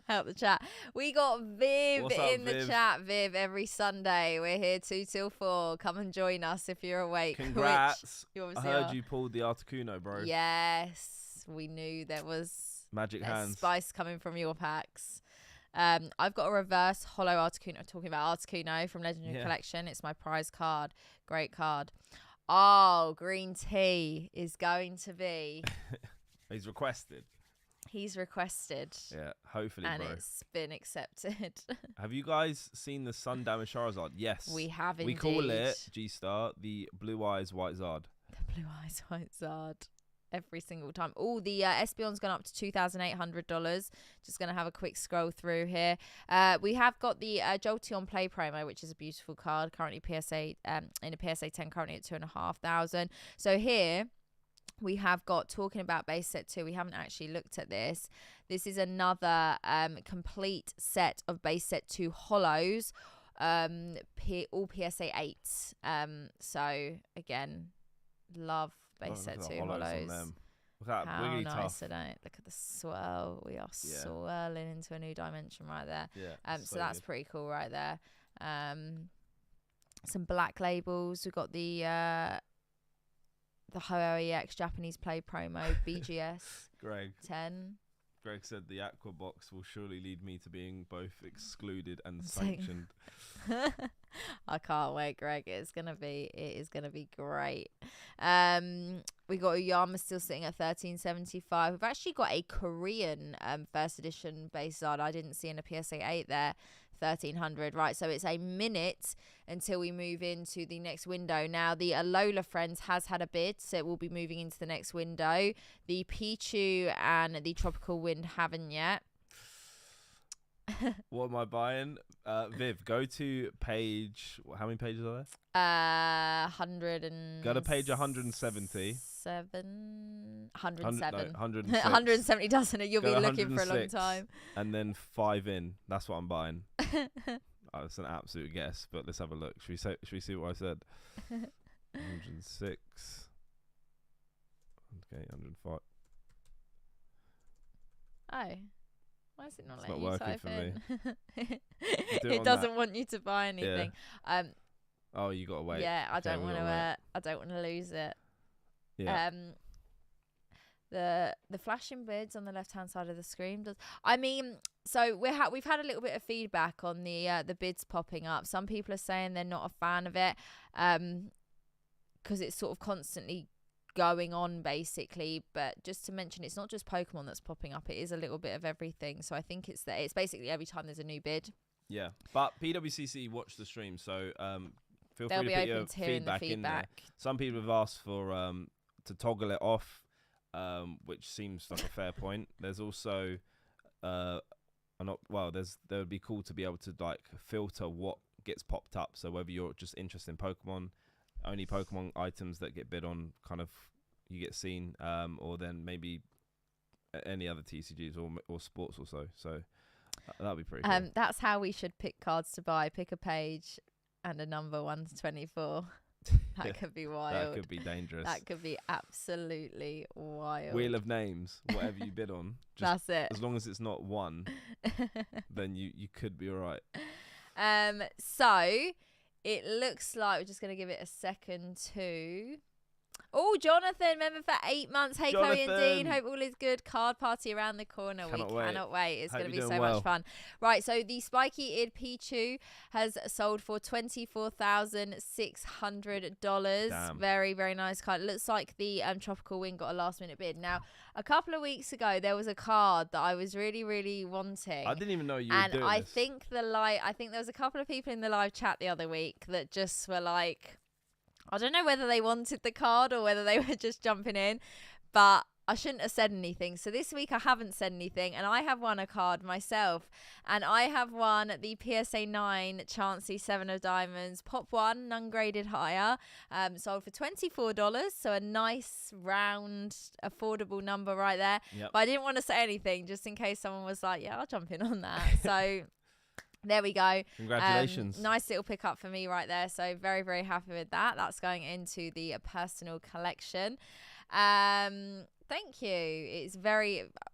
Out the chat. We got Viv in the chat. Viv, every Sunday we're here 2 till 4. Come and join us if you're awake. Congrats. I heard you pulled the Articuno, bro. Yes, we knew there was magic hands spice coming from your packs. I've got a reverse hollow Articuno. Talking about Articuno from Legendary Collection. It's my prize card. Great card. Oh, green tea is going to be. He's requested. Yeah, hopefully, and bro. it's been accepted. Have you guys seen the Sun Damage Charizard? Yes. We have indeed. We call it, G-Star, the Blue Eyes White Zard. The Blue Eyes White Zard. Every single time. Oh, the Espeon's gone up to $2,800. Just going to have a quick scroll through here. We have got the Jolteon Play promo, which is a beautiful card. Currently PSA, in a PSA 10, currently at 2,500. So here we have got, talking about base set 2, we haven't actually looked at this. This is another complete set of base set 2 hollows, all PSA 8s. So again, love base set 2 hollows. Look at that, how wiggly nice tough. are they? Look at the swirl. We are swirling into a new dimension right there. So that's pretty cool right there. Some black labels. We've got the Ho-Oh EX Japanese Play promo BGS Greg 10. Greg said the Aqua Box will surely lead me to being both excluded and sanctioned. I can't wait, Greg. It is gonna be great. We got Uyama still sitting at 1375. We've actually got a Korean first edition base card I didn't see in a PSA 8 there. 1300, right? So it's a minute until we move into the next window. Now the Alola Friends has had a bid, so it will be moving into the next window. The Pichu and the Tropical Wind haven't yet. What am I buying? Viv, go to page, how many pages are there? 100 and go to page 170. 107. 170 doesn't it? You'll be looking for a long time. And then 5 in. That's what I'm buying. It's an absolute guess, but let's have a look. Should we see what I said? 106. Okay, 105. Oh. Why is it not letting you type working for in? Me. It doesn't want you to buy anything. Yeah. Oh, you gotta wait. Yeah, I don't want to lose it. Yeah. The flashing bids on the left hand side of the screen does. I mean, so we've had a little bit of feedback on the bids popping up. Some people are saying they're not a fan of it, because it's sort of constantly going on basically. But just to mention, it's not just Pokemon that's popping up. It is a little bit of everything. So I think it's basically every time there's a new bid. Yeah. But PWCC watch the stream, so feel free to put your feedback in there. Some people have asked for to toggle it off, which seems like a fair point. There's also there would be cool to be able to like filter what gets popped up. So whether you're just interested in Pokemon, only Pokemon items that get bid on kind of you get seen, or then maybe any other TCGs or sports also. So that'd be pretty cool. That's how we should pick cards to buy. Pick a page and a number 1 to 24. That could be wild. That could be dangerous. That could be absolutely wild. Wheel of names, whatever you bid on. That's it. As long as it's not 1, then you could be all right. So it looks like we're just going to give it a second to... Oh, Jonathan, member for 8 months. Hey, Jonathan. Chloe and Dean. Hope all is good. Card party around the corner. Cannot wait. It's going to be so much fun. Right, so the spiky-eared Pichu has sold for $24,600. Very, very nice card. It looks like the Tropical Wind got a last-minute bid. Now, a couple of weeks ago, there was a card that I was really, really wanting. I didn't even know you were doing this. I think there was a couple of people in the live chat the other week that just were like... I don't know whether they wanted the card or whether they were just jumping in, but I shouldn't have said anything. So this week I haven't said anything, and I have won a card myself. And I have won the PSA 9 Chansey 7 of Diamonds Pop 1, none graded higher. Sold for $24. So a nice, round, affordable number right there. Yep. But I didn't want to say anything just in case someone was like, yeah, I'll jump in on that. So there we go. Congratulations. Nice little pickup for me right there. So very, very happy with that. That's going into the personal collection. Thank you.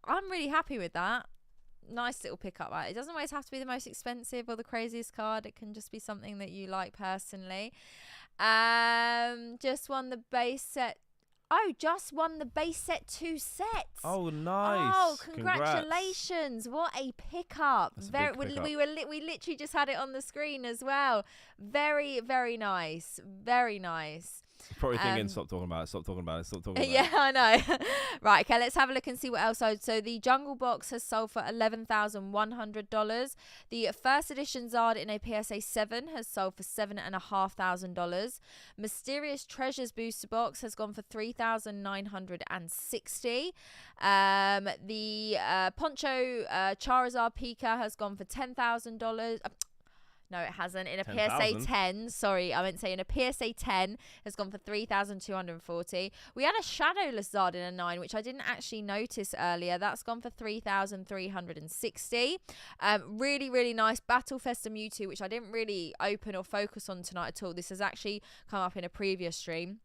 I'm really happy with that. Nice little pickup. It doesn't always have to be the most expensive or the craziest card. It can just be something that you like personally. Just won the base set. Oh, just won the base set 2 sets. Oh, nice. Oh, congratulations. Congrats. What a pickup. That's a big pickup. We literally just had it on the screen as well. Very, very nice. Very nice. Probably thinking, stop talking about it. Yeah, I know. Right, okay, let's have a look and see what else sold. So the Jungle Box has sold for $11,100. The first edition Zard in a PSA 7 has sold for $7,500. Mysterious Treasures Booster Box has gone for $3,960. The Poncho Charizard Pika has gone for $10,000. No, it hasn't. In a 10,000. PSA 10, sorry, I meant to say in a PSA 10 has gone for $3,240. We had a Shadowless Zard in a 9, which I didn't actually notice earlier. That's gone for $3,360. Really, really nice Battle Festa Mewtwo, which I didn't really open or focus on tonight at all. This has actually come up in a previous stream.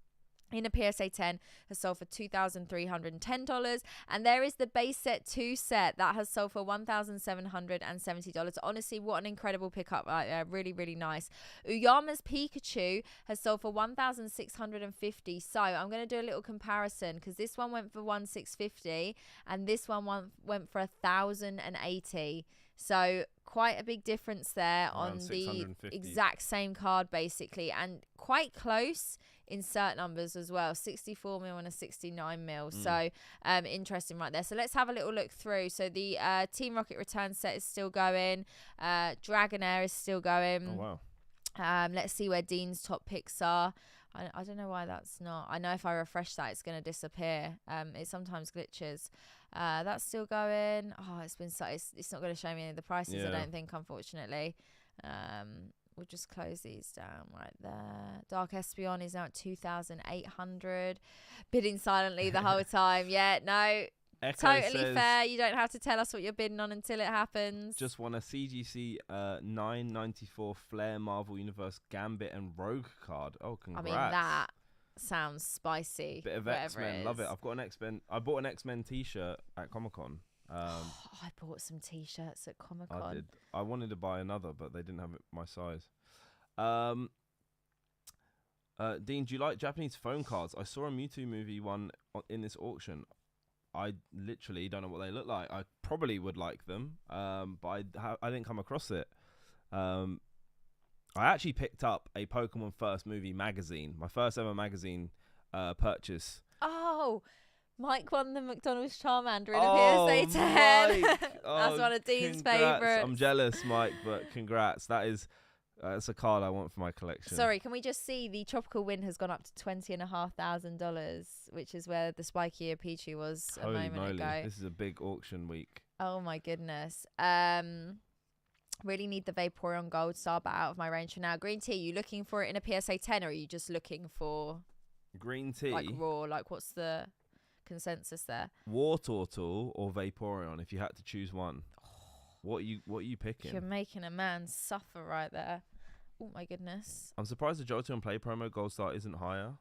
In a PSA 10 has sold for $2,310, and there is the base set 2 set that has sold for $1,770. Honestly, what an incredible pickup right there. Really, really nice. Uyama's Pikachu has sold for $1,650. So I'm going to do a little comparison because this one went for $1,650 and this one went for $1,080. So quite a big difference there on the exact same card basically, and quite close in cert numbers as well, 64 mil and a 69 mil. So interesting right there. So let's have a little look through. So the Team Rocket Return set is still going. Dragonair is still going. Oh wow. Let's see where Dean's top picks are. I don't know why that's not. I know if I refresh that, it's going to disappear. It sometimes glitches. That's still going. Oh, it's not going to show me any of the prices, I don't think, unfortunately. We'll just close these down right there. Dark Espeon is now at 2,800. Bidding silently the whole time. Yeah, no. Echo totally fair. You don't have to tell us what you're bidding on until it happens. Just won a CGC 994 Flare Marvel Universe Gambit and Rogue card. Oh, congrats. I mean, that sounds spicy. Bit of X-Men. Love it. I've got an X-Men. I bought an X-Men t-shirt at Comic-Con. I bought some t-shirts at Comic-Con. I did. I wanted to buy another, but they didn't have my size. Dean, do you like Japanese phone cards? I saw a Mewtwo movie one in this auction. I literally don't know what they look like. I probably would like them, but I didn't come across it. I actually picked up a Pokemon First Movie magazine, my first ever magazine purchase. Oh, Mike won the McDonald's Charmander in a PSA 10. That's one of Dean's favourites. I'm jealous, Mike, but congrats. That's a card I want for my collection. Sorry, can we just see the Tropical Wind has gone up to $20,500, which is where the spiky Pichu was a moment ago. This is a big auction week. Oh my goodness. Really need the Vaporeon Gold Star, but out of my range for now. Green Tea, you looking for it in a PSA 10, or are you just looking for Green Tea? Like raw, like what's the consensus there? War Turtle or Vaporeon, if you had to choose one. What are you picking? You're making a man suffer right there. Oh my goodness. I'm surprised the Johto and Play promo Gold Star isn't higher.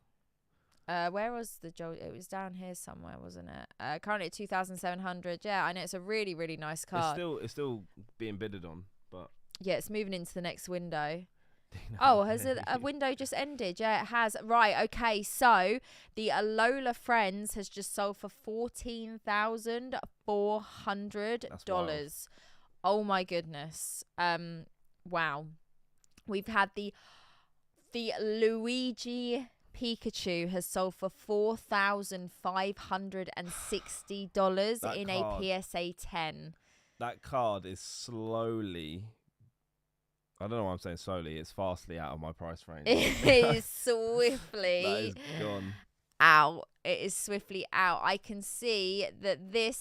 Where was the Johto? It was down here somewhere, wasn't it? Currently at 2,700. Yeah, I know, it's a really, really nice card. It's still being bidded on, but yeah, it's moving into the next window. Oh, has a window just ended? Yeah, it has. Right, okay. So the Alola Friends has just sold for $14,400. Oh my goodness. Wow. We've had the Luigi Pikachu has sold for $4,560 in a PSA 10. That card is slowly, I don't know why I'm saying slowly, it's fastly out of my price range. It is swiftly that is gone out. it is swiftly out. I can see that the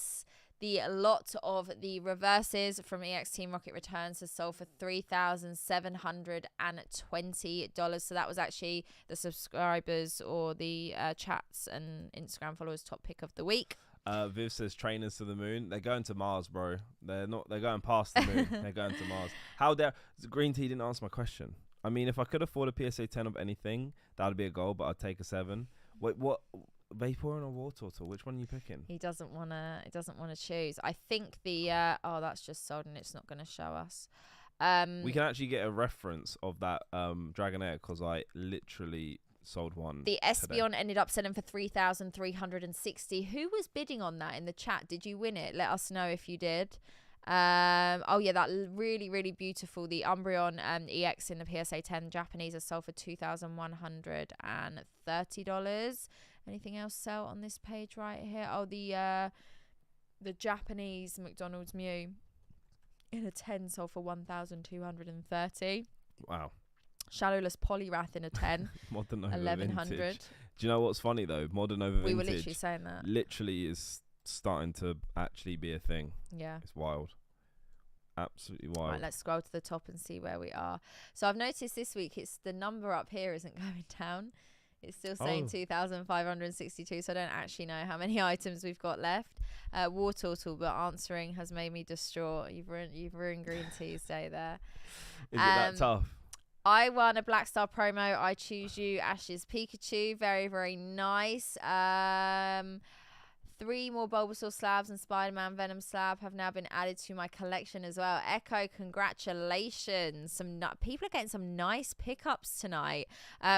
lot of the reverses from EX Team Rocket Returns has sold for $3,720. So that was actually the subscribers or the chats and Instagram followers top pick of the week. Viv says trainers to the moon. They're going to Mars, bro. They're going past the moon. They're going to Mars. How dare Green Tea didn't answer my question. I mean, if I could afford a PSA 10 of anything, that would be a goal, but I'd take a 7. Wait, what? Vaporeon or War Turtle? Which one are you picking? He doesn't wanna choose. I think the that's just sold and it's not gonna show us. We can actually get a reference of that Dragonair because I literally sold one. The Espeon ended up selling for 3,360. Who was bidding on that in the chat? Did you win it? Let us know if you did. Oh yeah, that really, really beautiful. The Umbreon EX in the PSA 10 Japanese are sold for $2,130. Anything else sell on this page right here? Oh, the Japanese McDonald's Mew in a 10 sold for 1,230. Wow. Shadowless Poliwrath in a 10. Modern over 1,100. vintage. Do you know what's funny though? Modern over vintage. We were literally saying that. Literally is starting to actually be a thing. Yeah. It's wild. Absolutely wild. Right, let's scroll to the top and see where we are. So I've noticed this week it's the number up here isn't going down. It's still saying 2,562, so I don't actually know how many items we've got left. War Turtle, but answering has made me distraught. You've ruined Green Tea's day there. Is it that tough? I won a Black Star promo. I choose you, Ash's Pikachu. Very, very nice. 3 more Bulbasaur slabs and Spider-Man Venom slab have now been added to my collection as well. Echo, congratulations. People are getting some nice pickups tonight.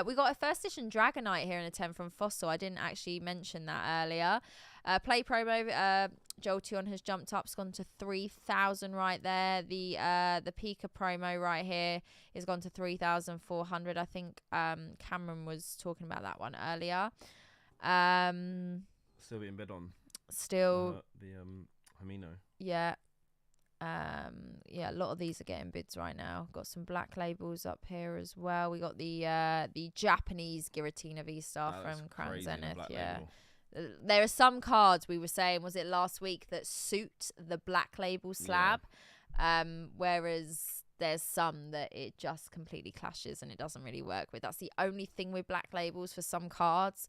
We got a first edition Dragonite here in a 10 from Fossil. I didn't actually mention that earlier. Play promo, Jolteon has jumped up. It's gone to 3,000 right there. The Pika promo right here is gone to 3,400. I think Cameron was talking about that one earlier. Still being bid on. Still. The Hamino. Yeah. Yeah, a lot of these are getting bids right now. Got some black labels up here as well. We got the Japanese Giratina V-Star from Crown Zenith. Yeah. Label. There are some cards we were saying, was it last week, that suit the black label slab, whereas there's some that it just completely clashes and it doesn't really work with. That's the only thing with black labels for some cards.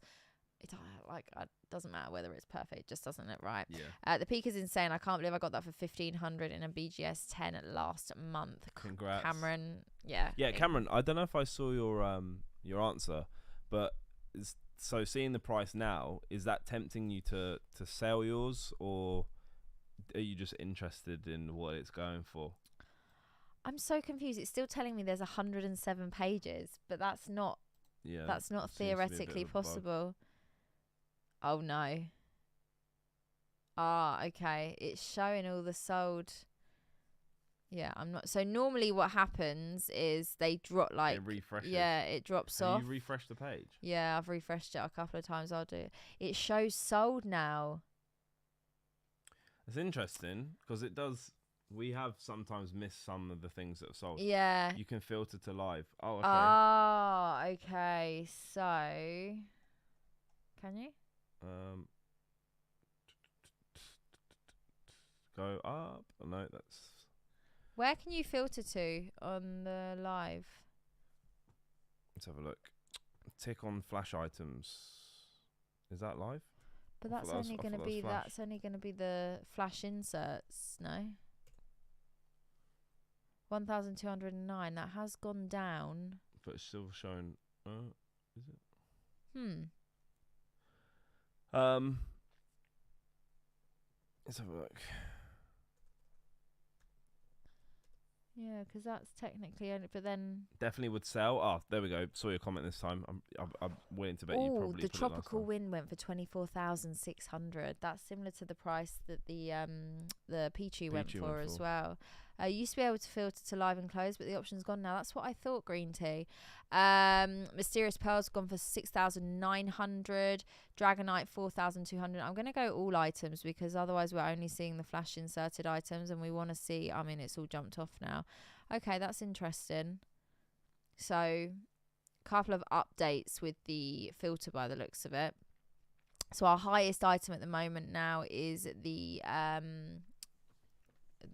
It doesn't matter whether it's perfect, it just doesn't look right. Yeah. The peak is insane. I can't believe I got that for 1,500 in a BGS 10 last month. Congrats, Cameron. Yeah. Yeah, Cameron. I don't know if I saw your answer, but so seeing the price now, is that tempting you to sell yours, or are you just interested in what it's going for? I'm so confused. It's still telling me there's 107 pages, but that's not. Yeah. That's not theoretically possible. Oh no. Okay. It's showing all the sold. Yeah, I'm not. So normally what happens is they drop it refreshes. Yeah, it drops off. You refresh the page? Yeah, I've refreshed it a couple of times. I'll do it. It shows sold now. It's interesting because it does. We have sometimes missed some of the things that are sold. Yeah. You can filter to live. Oh, okay. Oh, okay. So, can you? Go up. Oh, no, that's. Where can you filter to on the live? Let's have a look. Tick on flash items. Is that live? But that's only going to be the flash inserts, no? 1,209. That has gone down. But it's still showing. Is it? Let's have a look. Yeah, because that's technically only, but then definitely would sell. Oh, there we go. Saw your comment this time. I'm willing to bet you probably. The tropical wind went for 24,600. That's similar to the price that the Pichu went for as well. You used to be able to filter to live and close, but the option's gone now. That's what I thought. Green Tea. Mysterious Pearls gone for 6,900. Dragonite 4,200. I'm going to go all items because otherwise we're only seeing the flash inserted items and we want to see. I mean, it's all jumped off now. Okay, that's interesting. So, a couple of updates with the filter by the looks of it. So our highest item at the moment now is the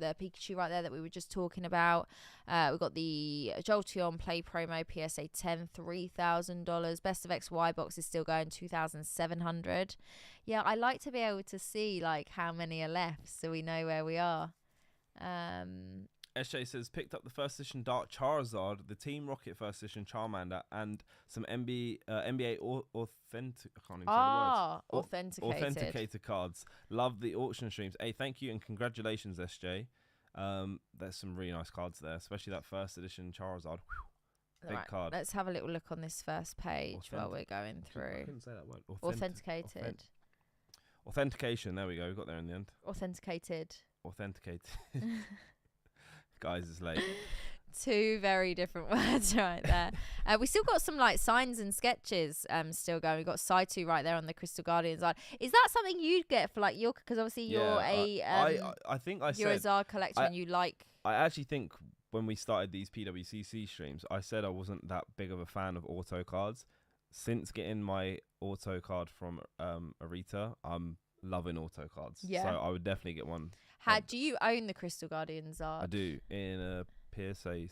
Pikachu right there that we were just talking about. We've got the Jolteon Play Promo PSA 10, $3,000. Best of XY box is still going, 2,700. Yeah, I like to be able to see like how many are left so we know where we are. SJ says, picked up the first edition Dark Charizard, the Team Rocket first edition Charmander, and some NBA authentic. I can't even say the words. Authenticated cards. Love the auction streams. Hey, thank you and congratulations, SJ. There's some really nice cards there, especially that first edition Charizard. Big card. Let's have a little look on this first page while we're going through. I couldn't say that word. Authenticated. Authentication. There we go. We got there in the end. Authenticated. Guys, it's late. Two very different words right there. We still got some like signs and sketches still going. We've got Saitu right there on the Crystal Guardian side. Is that something you'd get for like your, because obviously you're I think you're a Zard collector and you like. I actually think when we started these PWCC streams, I said I wasn't that big of a fan of auto cards. Since getting my auto card from Arita, I'm loving auto cards. Yeah. So I would definitely get one. Do you own the Crystal Guardian Zard? I do, in a PSA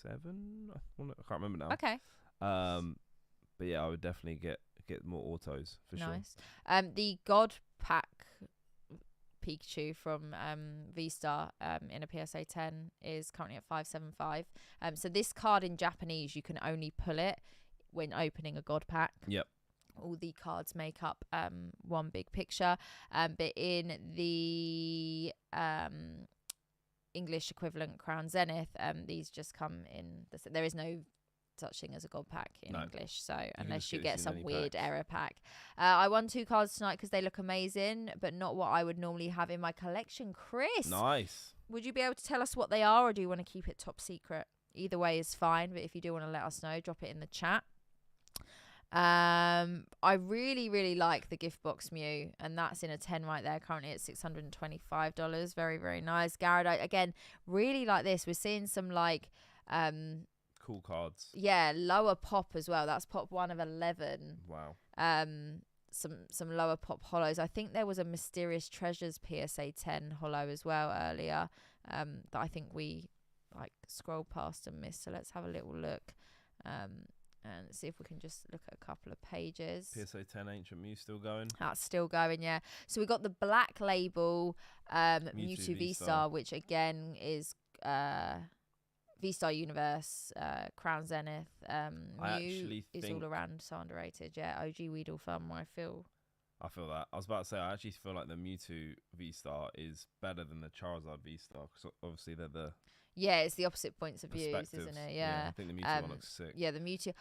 7. I can't remember now. Okay. But yeah, I would definitely get more autos for sure. Nice. The God Pack Pikachu from V-Star in a PSA 10 is currently at 575. So this card in Japanese, you can only pull it when opening a God Pack. Yep. All the cards make up one big picture, but in the English equivalent Crown Zenith, these just come in. There is no such thing as a God Pack in English, so unless you get some weird error pack. I won 2 cards tonight because they look amazing, but not what I would normally have in my collection. Chris, nice. Would you be able to tell us what they are, or do you want to keep it top secret? Either way is fine, but if you do want to let us know, drop it in the chat. I really like the gift box Mew, and that's in a 10 right there, currently at $625. Very, very nice. Gyarados, again, really like this. We're seeing some like cool cards. Yeah, lower pop as well. That's pop 1 of 11. Wow. Some lower pop holos. I think there was a Mysterious Treasures PSA 10 holo as well earlier, that I think we like scrolled past and missed. So let's have a little look. And see if we can just look at a couple of pages. PSA 10 Ancient Mew still going? That's still going, yeah. So we got the black label Mewtwo V-Star, which again is V-Star Universe, Crown Zenith. Mew is all around so underrated. Yeah, OG Weedle Farm, I feel that. I was about to say, I actually feel like the Mewtwo V-Star is better than the Charizard V-Star, because obviously they're the... Yeah, it's the opposite points of views, isn't it? Yeah. I think the Mewtwo one looks sick. Yeah, the Mewtwo.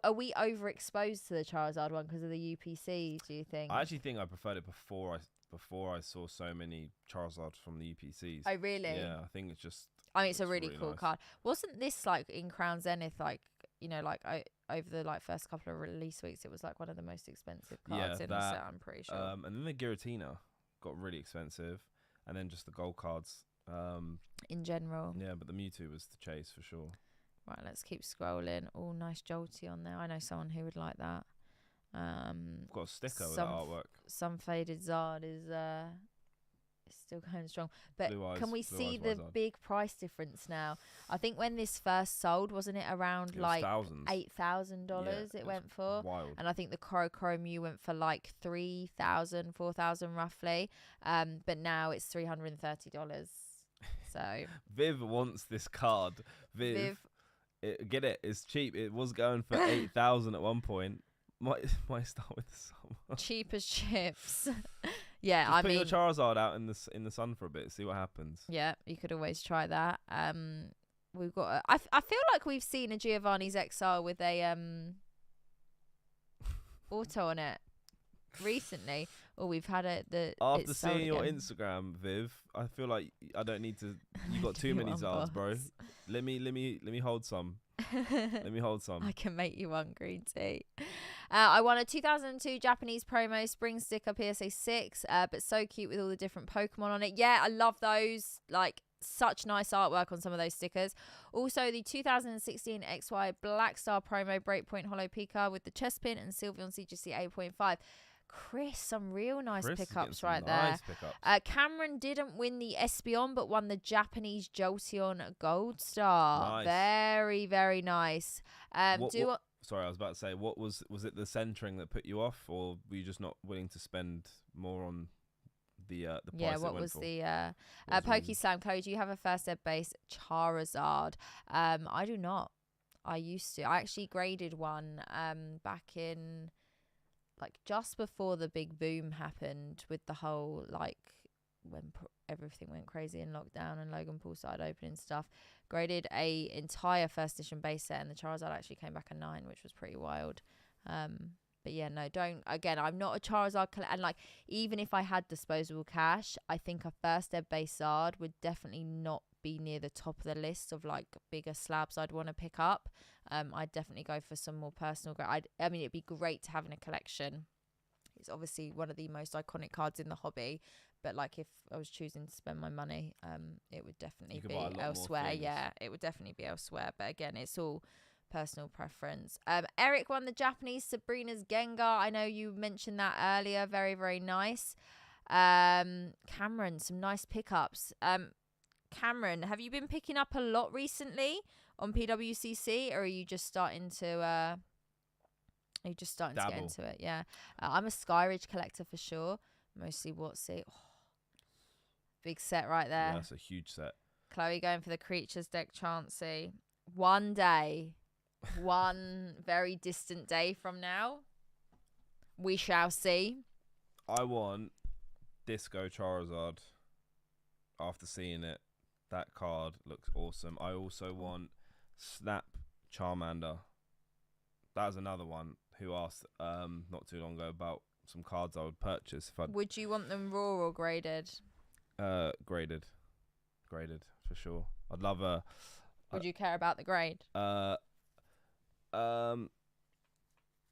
Are we overexposed to the Charizard one because of the UPC, do you think? I actually think I preferred it before I saw so many Charizards from the UPCs. Oh, really? Yeah, I think it's just... I mean, it's a really cool card. Wasn't this, like, in Crown Zenith, like, you know, like, over the, like, first couple of release weeks, it was, like, one of the most expensive cards in the set, I'm pretty sure. And then the Giratina got really expensive. And then just the gold cards... in general. Yeah, but the Mewtwo was the chase for sure. Right, let's keep scrolling. Oh, nice Jolteon there. I know someone who would like that. Got a sticker with that artwork. Some faded Zard is still going strong. But can we see the big price difference now? I think when this first sold, wasn't it around like $8,000 it went for? Wild. And I think the Koro Mew went for like $3,000, $4,000 roughly. But now it's $330. So Viv wants this card. Viv. Get it? It's cheap. It was going for 8,000 at one point. Might start with some cheap as chips. Yeah, just put your Charizard out in the sun for a bit. See what happens. Yeah, you could always try that. We've got. I feel like we've seen a Giovanni's XR with a auto on it recently. Or we've had it. After seeing your Instagram, Viv, I feel like I don't need to. You got too many Zards, bro. Let me hold some. Let me hold some. I can make you one, green tea. I won a 2002 Japanese promo spring sticker PSA 6, but so cute with all the different Pokemon on it. Yeah, I love those. Like, such nice artwork on some of those stickers. Also, the 2016 XY Black Star promo Breakpoint Holo Pika with the chest pin and Sylveon CGC 8.5. Chris, some real nice Chris pickups right there. Pickups. Cameron didn't win the Espeon, but won the Japanese Jolteon Gold Star. Nice. Very, very nice. Sorry, I was about to say, was it the centering that put you off, or were you just not willing to spend more on the price? Yeah, what was the Pokey Slam? Chloe, do you have a first ed base Charizard? I do not. I used to. I actually graded one back in like just before the big boom happened with the whole like when everything went crazy in lockdown and Logan Paul started opening stuff. Graded a entire first edition base set, and the Charizard actually came back a 9, which was pretty wild. But yeah, no, don't. Again, I'm not a Charizard and like even if I had disposable cash, I think a first ed base Zard would definitely not be near the top of the list of like bigger slabs I'd want to pick up. I'd definitely go for some more personal. I mean, it'd be great to have in a collection. It's obviously one of the most iconic cards in the hobby. But like if I was choosing to spend my money, it would definitely be elsewhere. Yeah, it would definitely be elsewhere. But again, it's all personal preference. Eric won the Japanese Sabrina's Gengar. I know you mentioned that earlier. Very, very nice. Cameron, some nice pickups. Cameron, have you been picking up a lot recently on PWCC, or are you just starting to to get into it? Yeah. I'm a Skyridge collector for sure. Mostly WotC. Oh, big set right there. Yeah, that's a huge set. Chloe going for the Creatures deck Chansey. One day, one very distant day from now, we shall see. I want Disco Charizard. After seeing it, that card looks awesome. I also want Snap Charmander. That was another one who asked not too long ago about some cards I would purchase. Would you want them raw or graded? Graded for sure. I'd love a. Would you care about the grade? Not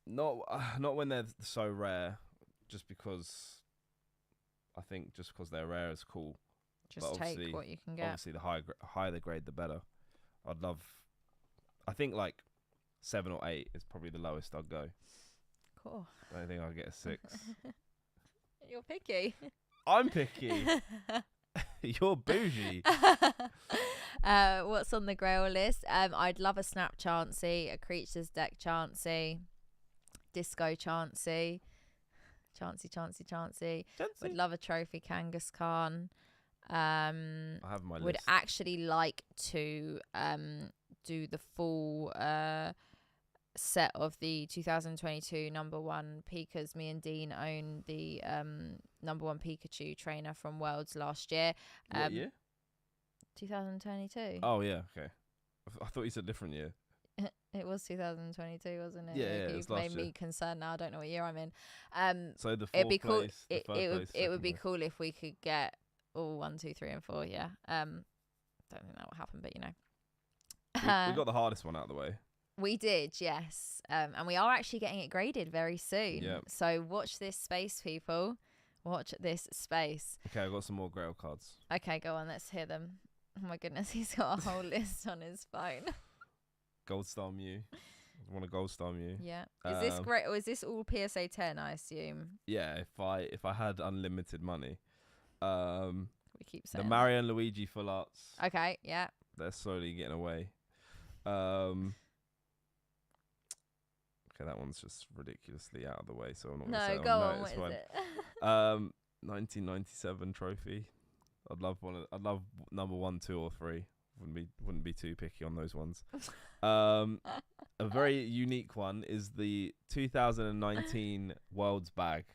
when they're so rare. Just because I think just because they're rare is cool. Just take what you can get. Obviously, the higher the grade, the better. I think like 7 or 8 is probably the lowest I'd go. Cool. I don't think I'll get a 6. You're picky. I'm picky. You're bougie. What's on the Grail list? I'd love a Snap Chansey, a Creatures deck Chansey, Disco Chansey. Chansey. Would love a Trophy Kangaskhan. I have my would list. actually like to do the full set of the 2022 number 1 Pikas. Me and Dean own the number 1 Pikachu trainer from Worlds last year. What year? 2022. Oh yeah, okay. I thought you said different year. It was 2022, wasn't it? Yeah, You've made me concerned now. I don't know what year I'm in. So the it'd be cool. place, It would be cool if we could get all 1, 2, 3, and 4. Yeah. Don't think that will happen, but you know. We got the hardest one out of the way. We did, yes. And we are actually getting it graded very soon. Yeah. So watch this space, people. Watch this space. Okay, I've got some more Grail cards. Okay, go on. Let's hear them. Oh my goodness, he's got a whole list on his phone. Gold Star Mew. I want a Gold Star Mew. Yeah. Is this great, or is this all PSA 10? I assume. Yeah. If I had unlimited money. We keep saying the Mario and Luigi full arts. Okay. Yeah. They're slowly getting away. Okay, that one's just ridiculously out of the way, so I'm not gonna say go on. What is it? 1997 trophy. I'd love number 1, 2, or 3. Wouldn't be too picky on those ones. A very unique one is the 2019 Worlds bag.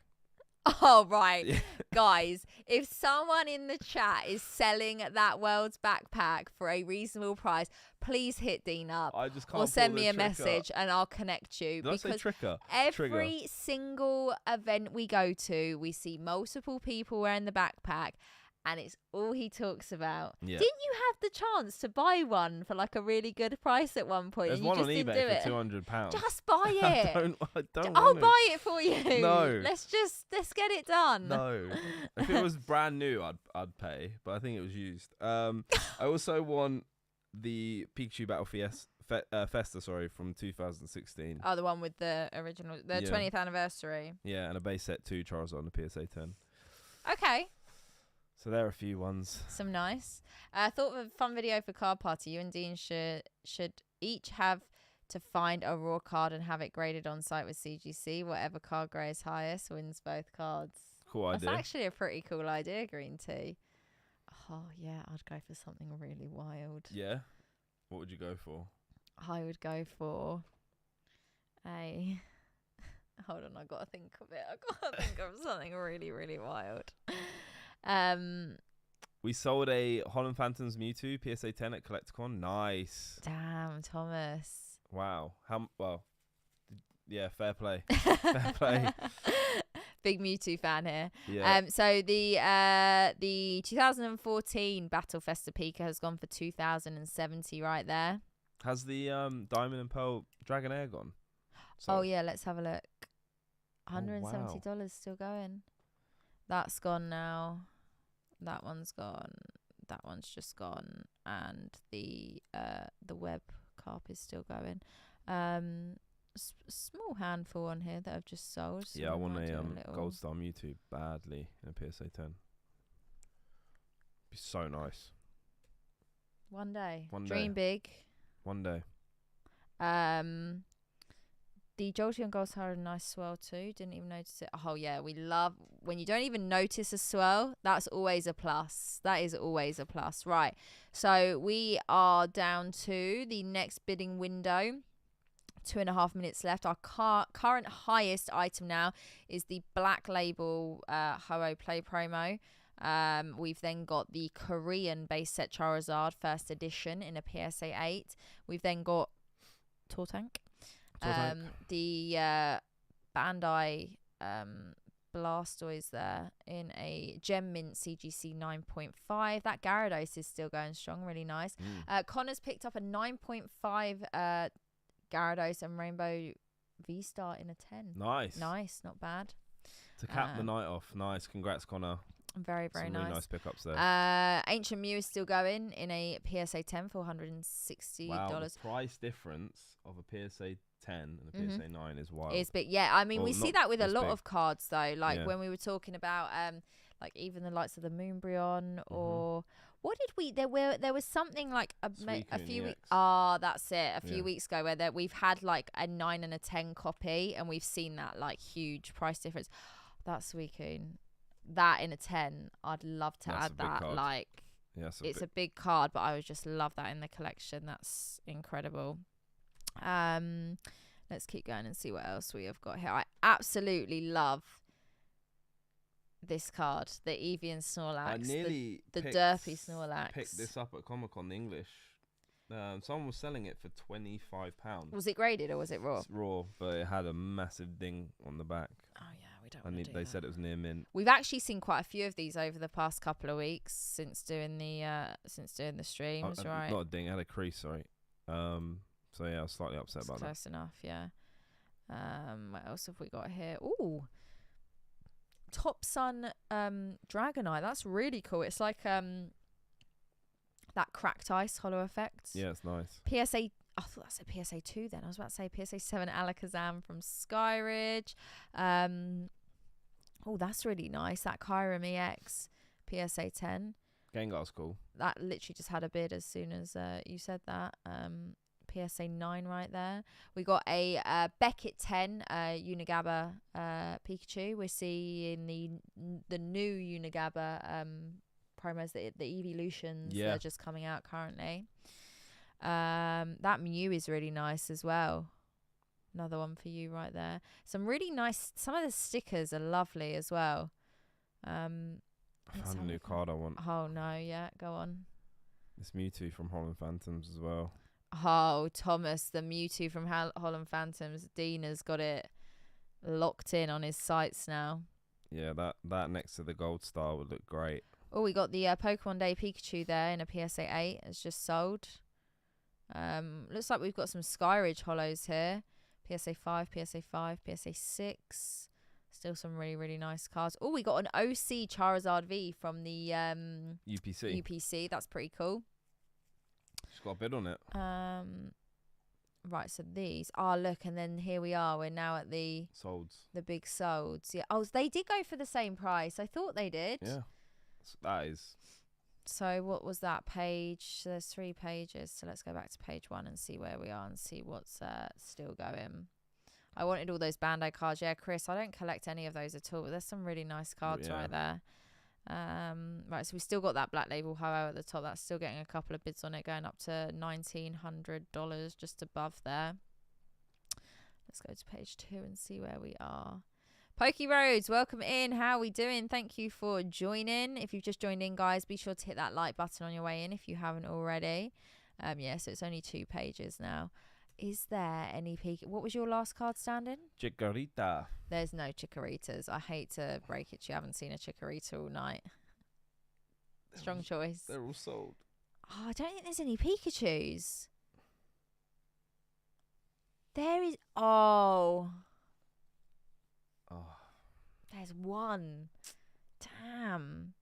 Oh, right. Guys, if someone in the chat is selling that Worlds backpack for a reasonable price, please hit Dean up. I just can't. Or send me a message and I'll connect you. Did because I say Tricker? Every single event we go to, we see multiple people wearing the backpack. And it's all he talks about. Yeah. Didn't you have the chance to buy one for like a really good price at one point? There's and one you on just eBay didn't for £200. Just buy it. I don't I'll buy it for you. No. Let's get it done. No. If it was brand new, I'd pay. But I think it was used. I also want the Pikachu Battle Festa, sorry, from 2016. Oh, the one with the original, the 20th anniversary. Yeah, and a base set 2 Charizard on the PSA 10. Okay. So there are a few ones. Some nice. I thought of a fun video for Card Party. You and Dean should each have to find a raw card and have it graded on site with CGC. Whatever card grade is highest wins both cards. Cool idea. That's actually a pretty cool idea, Green Tea. Oh, yeah, I'd go for something really wild. Yeah? What would you go for? I would go for a... Hold on, I got to think of it. I got to think of something really, really wild. We sold a Holland Phantoms Mewtwo PSA 10 at Collecticon. Nice. Damn, Thomas. Wow. Yeah, fair play. Fair play. Big Mewtwo fan here. Yeah. So the 2014 Battle Festa Pika has gone for 2,070 right there. Has the Diamond and Pearl Dragonair gone? Oh yeah, let's have a look. $170 still going. That's gone now. That one's gone. That one's just gone, and the web carp is still going. Small handful on here that I've just sold. So yeah, I want a Gold Star Mewtwo badly in a PSA 10. Be so nice. One day. One Dream day. big. One day. The Jolteon Gold Star had a nice swirl too. Didn't even notice it. Oh yeah, we love when you don't even notice a swirl. That's always a plus. That is always a plus. Right. So we are down to the next bidding window. 2.5 minutes left. Our current highest item now is the Black Label Ho-Oh Play promo. We've then got the Korean base set Charizard first edition in a PSA 8. We've then got Tortank. The Bandai Blastoise there in a Gem Mint CGC 9.5. That Gyarados is still going strong, really nice. Connor's picked up a 9.5 Gyarados and Rainbow V-Star in a 10. Nice. Nice, not bad. To cap the night off. Nice. Congrats, Connor. Very, very Some nice. really nice pickups there. Ancient Mew is still going in a PSA 10 for $160. Wow, the price difference of a PSA 10 and a PSA 9 is wild. It's big. Yeah, I mean, we see that with a lot of cards, though. Like when we were talking about, like even the likes of the Moonbryon or... What did we? There was something like a few weeks. That's it. A few weeks ago, where we've had like a 9 and a 10 copy, and we've seen that like huge price difference. That's Suicune. That in a 10, I'd love to add that. Card. Like, it's a big card, but I would just love that in the collection. That's incredible. Let's keep going and see what else we have got here. I absolutely love this card, the Evian Snorlax. I nearly the derpy Snorlax. Picked this up at Comic-Con English. Someone was selling it for £25. Was it graded or was it raw? It's raw, but it had a massive ding on the back. Oh yeah, we don't want to do They said it was near mint. We've actually seen quite a few of these over the past couple of weeks since doing the streams, right? Not a ding, it had a crease, sorry. So yeah, I was slightly upset about that. Close enough, yeah. What else have we got here? Ooh. Top Sun Dragonite. That's really cool. It's like that cracked ice holo effect. Yeah, it's nice. PSA, I thought that said PSA 2 then. I was about to say PSA 7 Alakazam from Skyridge. Oh, that's really nice. That Kyurem EX PSA 10. Gengar's cool. That literally just had a bid as soon as you said that. PSA 9 right there. We got a Beckett 10 Unigaba Pikachu. We're seeing the new Unigaba promos, the Evolutions. They're just coming out currently. That Mew is really nice as well. Another one for you right there. Some really nice, some of the stickers are lovely as well. I found a new card I want. Oh no, yeah, go on. This Mewtwo from Holland Phantoms as well. Oh, Thomas, the Mewtwo from Holland Phantoms. Dean has got it locked in on his sights now. Yeah, that next to the Gold Star would look great. Oh, we got the Pokemon Day Pikachu there in a PSA 8. It's just sold. Looks like we've got some Skyridge holos here. PSA 5, PSA 5, PSA 6. Still some really, really nice cards. Oh, we got an OC Charizard V from the UPC. UPC. That's pretty cool. She's got a bid on it. Right, so these. Look, and then here we are. We're now at the Solds. The big solds. Yeah. Oh, they did go for the same price. I thought they did. Yeah. So that is. So what was that page? There's 3 pages. So let's go back to page 1 and see where we are and see what's still going. I wanted all those Bando cards. Yeah, Chris, I don't collect any of those at all. But there's some really nice cards right there. Right, so we still got that Black Label Ho-Oh at the top. That's still getting a couple of bids on it, going up to $1,900, just above there. Let's go to page 2 and see where we are. Pokey Roads, welcome in. How are we doing? Thank you for joining. If you've just joined in, guys, be sure to hit that like button on your way in if you haven't already. Yeah, so it's only 2 pages now. Is there any peak? What was your last card standing? Chikorita. There's no Chikoritas. I hate to break it to you. I haven't seen a Chikorita all night. Strong choice. They're all sold. Oh, I don't think there's any Pikachus. There is. Oh. There's one. Damn.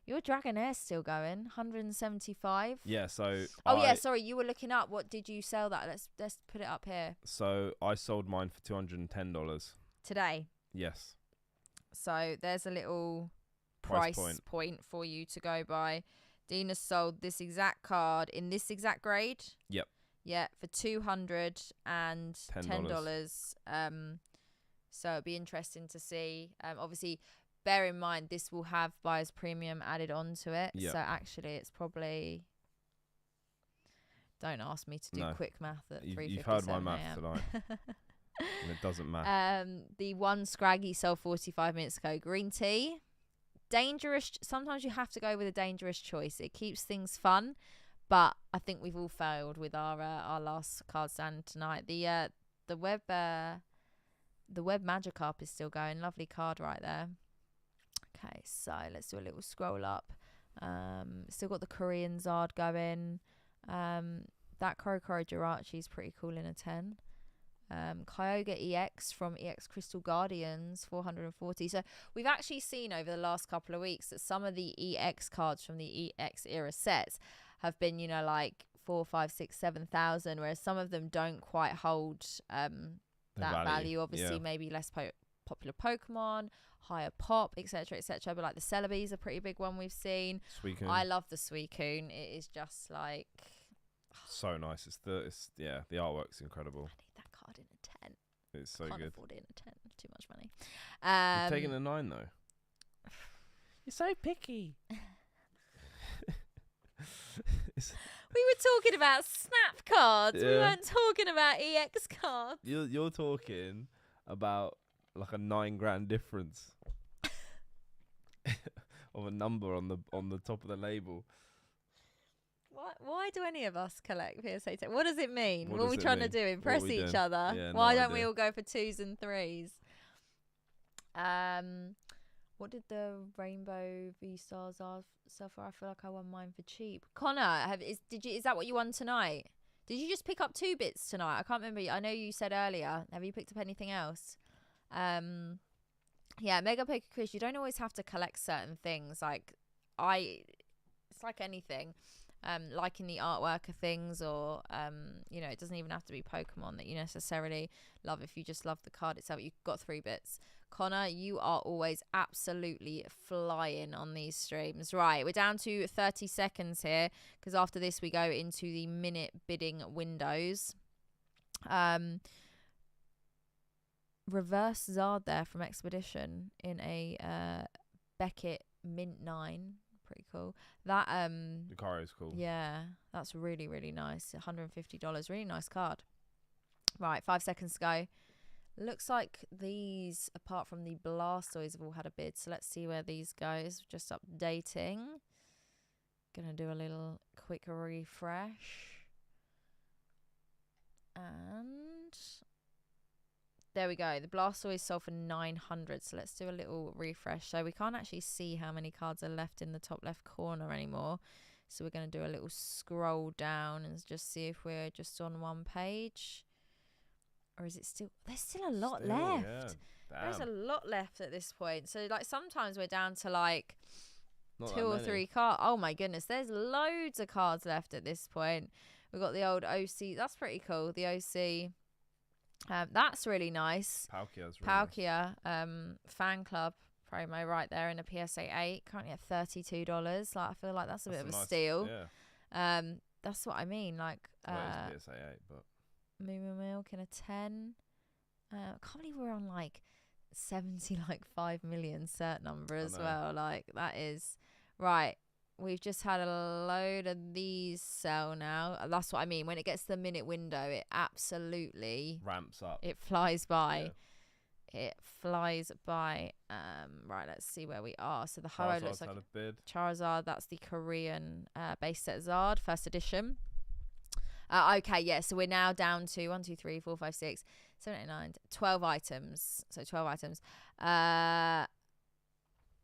Your Dragonaire's still going. 175. Yeah, so yeah, sorry, you were looking up. What did you sell that? Let's put it up here. So I sold mine for $210. Today? Yes. So there's a little price point for you to go by. Dean has sold this exact card in this exact grade. Yep. Yeah, for $210. So it'd be interesting to see. Obviously, bear in mind this will have buyer's premium added onto it. Yep. So actually, it's probably. Don't ask me to do quick math at 3:57 You've heard my math tonight, and it doesn't matter. The one Scraggy sold 45 minutes ago. Green tea, dangerous. Sometimes you have to go with a dangerous choice. It keeps things fun, but I think we've all failed with our last card stand tonight. The web Magikarp is still going. Lovely card right there. Okay, so let's do a little scroll up. Still got the Korean Zard going. That Korokoro Jirachi is pretty cool in a 10. Kyogre EX from EX Crystal Guardians, 440. So we've actually seen over the last couple of weeks that some of the EX cards from the EX era sets have been, like 4, 5, 6, 7,000, whereas some of them don't quite hold that value. Obviously, maybe less popular Pokemon, higher pop, etc., etc. But like the Celebi's a pretty big one we've seen. Suicune. I love the Suicune. It is just like so nice. The artwork's incredible. I need that card in a 10. It's so Can't good. afford it in a 10. Too much money. You've taken a 9 though. You're so picky. We were talking about snap cards. Yeah. We weren't talking about EX cards. You're talking about like a $9,000 difference of a number on the top of the label. Why do any of us collect PSA 10? What does it mean? What are we trying to do? Impress each other? Yeah, why don't we all go for 2s and 3s? What did the Rainbow V-Stars sell for? I feel like I won mine for cheap. Connor, is that what you won tonight? Did you just pick up 2 bits tonight? I can't remember. I know you said earlier. Have you picked up anything else? Yeah, Mega Poker Chris, you don't always have to collect certain things. It's like anything. Liking the artwork of things, or it doesn't even have to be Pokemon that you necessarily love. If you just love the card itself, you've got 3 bits. Connor, you are always absolutely flying on these streams. Right, we're down to 30 seconds here, because after this we go into the minute bidding windows. Reverse Zard there from Expedition in a Beckett Mint 9. Pretty cool. That Lucario is cool. Yeah, that's really, really nice. $150. Really nice card. Right, 5 seconds to go. Looks like these, apart from the Blastoise, have all had a bid. So let's see where these goes. Just updating. Gonna do a little quick refresh. And there we go. The Blastoise sold for 900. So let's do a little refresh. So we can't actually see how many cards are left in the top left corner anymore. So we're going to do a little scroll down and just see if we're just on one page. Or is it still... There's still a lot left. Yeah. There's a lot left at this point. So like sometimes we're down to like Not 2 or 3 cards. Oh my goodness, there's loads of cards left at this point. We've got the old OC. That's pretty cool. The OC. That's really nice. Palkia, fan club promo right there in a PSA 8. Currently at $32. Like, I feel like that's a bit of a steal. Yeah. That's what I mean. Like, it's PSA 8, but Moo Milk in a 10. I can't believe we're on like 5 million cert number as well. Like, that is right. We've just had a load of these sell now. That's what I mean. When it gets to the minute window, it absolutely ramps up. It flies by. Yeah. It flies by. Right, let's see where we are. So the Haro looks like a bid. Charizard. That's the Korean base set Zard, first edition. Okay, yeah. So we're now down to 1, 2, 3, 4, 5, 6, 7, 8, 9, 12 items. So 12 items.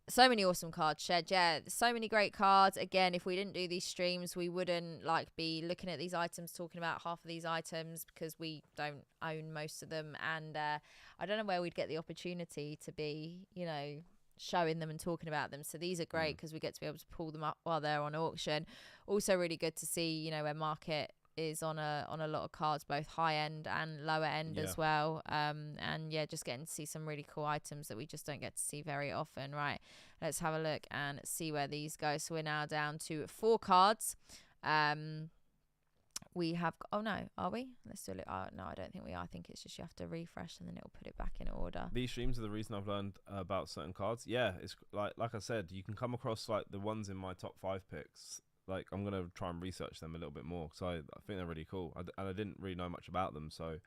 So many awesome cards shed. Yeah, so many great cards. Again, if we didn't do these streams, we wouldn't like be looking at these items, talking about half of these items because we don't own most of them. And I don't know where we'd get the opportunity to be, you know, showing them and talking about them. So these are great because we get to be able to pull them up while they're on auction. Also really good to see, you know, where market is on a lot of cards, both high end and lower end as well. And yeah, just getting to see some really cool items that we just don't get to see very often. Right, let's have a look and see where these go. So we're now down to 4 cards. We have are we? Let's do it. No, I don't think we are. I think it's just you have to refresh and then it'll put it back in order. These streams are the reason I've learned about certain cards. Yeah, it's like I said, you can come across like the ones in my top 5 picks. Like, I'm going to try and research them a little bit more because I think they're really cool. And I didn't really know much about them. So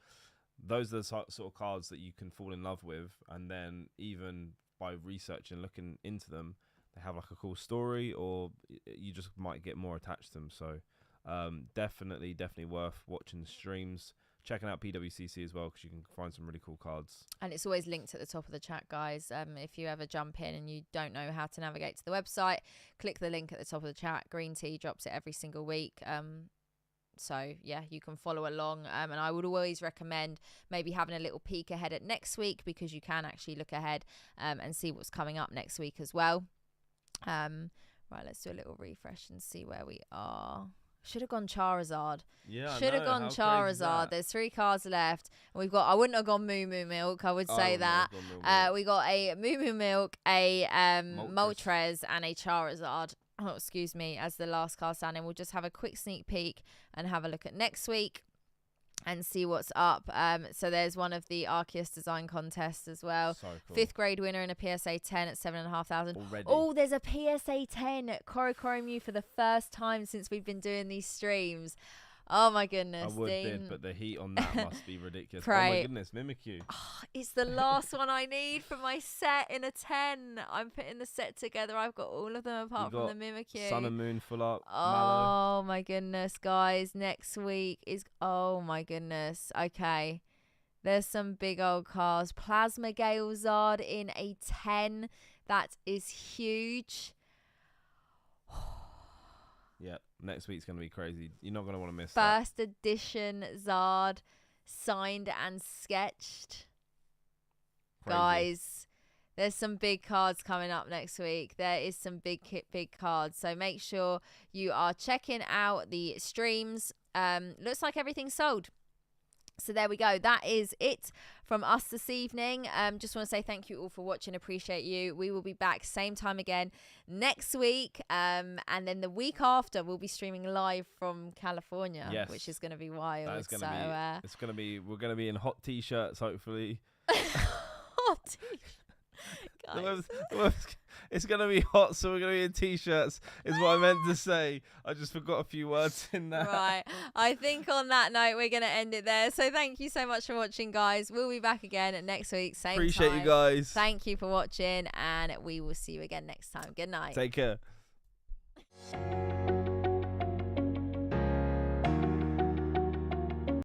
those are the sort of cards that you can fall in love with. And then even by researching, looking into them, they have like a cool story or you just might get more attached to them. So definitely worth watching the streams. Checking out PWCC as well because you can find some really cool cards. And it's always linked at the top of the chat, guys. If you ever jump in and you don't know how to navigate to the website, click the link at the top of the chat. Green Tea drops it every single week. So, yeah, you can follow along. And I would always recommend maybe having a little peek ahead at next week because you can actually look ahead and see what's coming up next week as well. Right, let's do a little refresh and see where we are. Should have gone Charizard. Yeah, should have gone Charizard. There's 3 cards left. And we've got. I wouldn't have gone Moo Milk. I would say that. We got a Moo Milk, a Moltres, and a Charizard. Oh, excuse me. As the last card standing, we'll just have a quick sneak peek and have a look at next week and see what's up. So there's one of the Arceus design contests as well. So cool. 5th grade winner in a PSA 10 at 7,500. Oh, there's a PSA 10 Korokoro Mew for the first time since we've been doing these streams. Oh my goodness, I would Dean. bid, but the heat on that must be ridiculous. Pray. Oh my goodness, Mimikyu. Oh, it's the last one I need for my set in a 10. I'm putting the set together. I've got all of them apart from the Mimikyu. Sun and Moon full up. Oh Mallow. My goodness, guys. Next week is, oh my goodness. Okay. There's some big old cards. Plasma Gale Zard in a 10. That is huge. Yeah, next week's going to be crazy. You're not going to want to miss First edition Zard, signed and sketched. Crazy. Guys, there's some big cards coming up next week. There is some big cards. So make sure you are checking out the streams. Looks like everything's sold. So there we go. That is it from us this evening. Just want to say thank you all for watching. Appreciate you. We will be back same time again next week. And then the week after, we'll be streaming live from California, which is going to be wild. That is going to be. It's going to be. We're going to be in hot t-shirts, hopefully. Hot t-shirts. It's going to be hot, so we're going to be in t-shirts is what I meant to say. I just forgot a few words in that. Right. I think on that note, we're going to end it there. So thank you so much for watching, guys. We'll be back again next week, same time. Appreciate you guys. Thank you for watching, and we will see you again next time. Good night. Take care.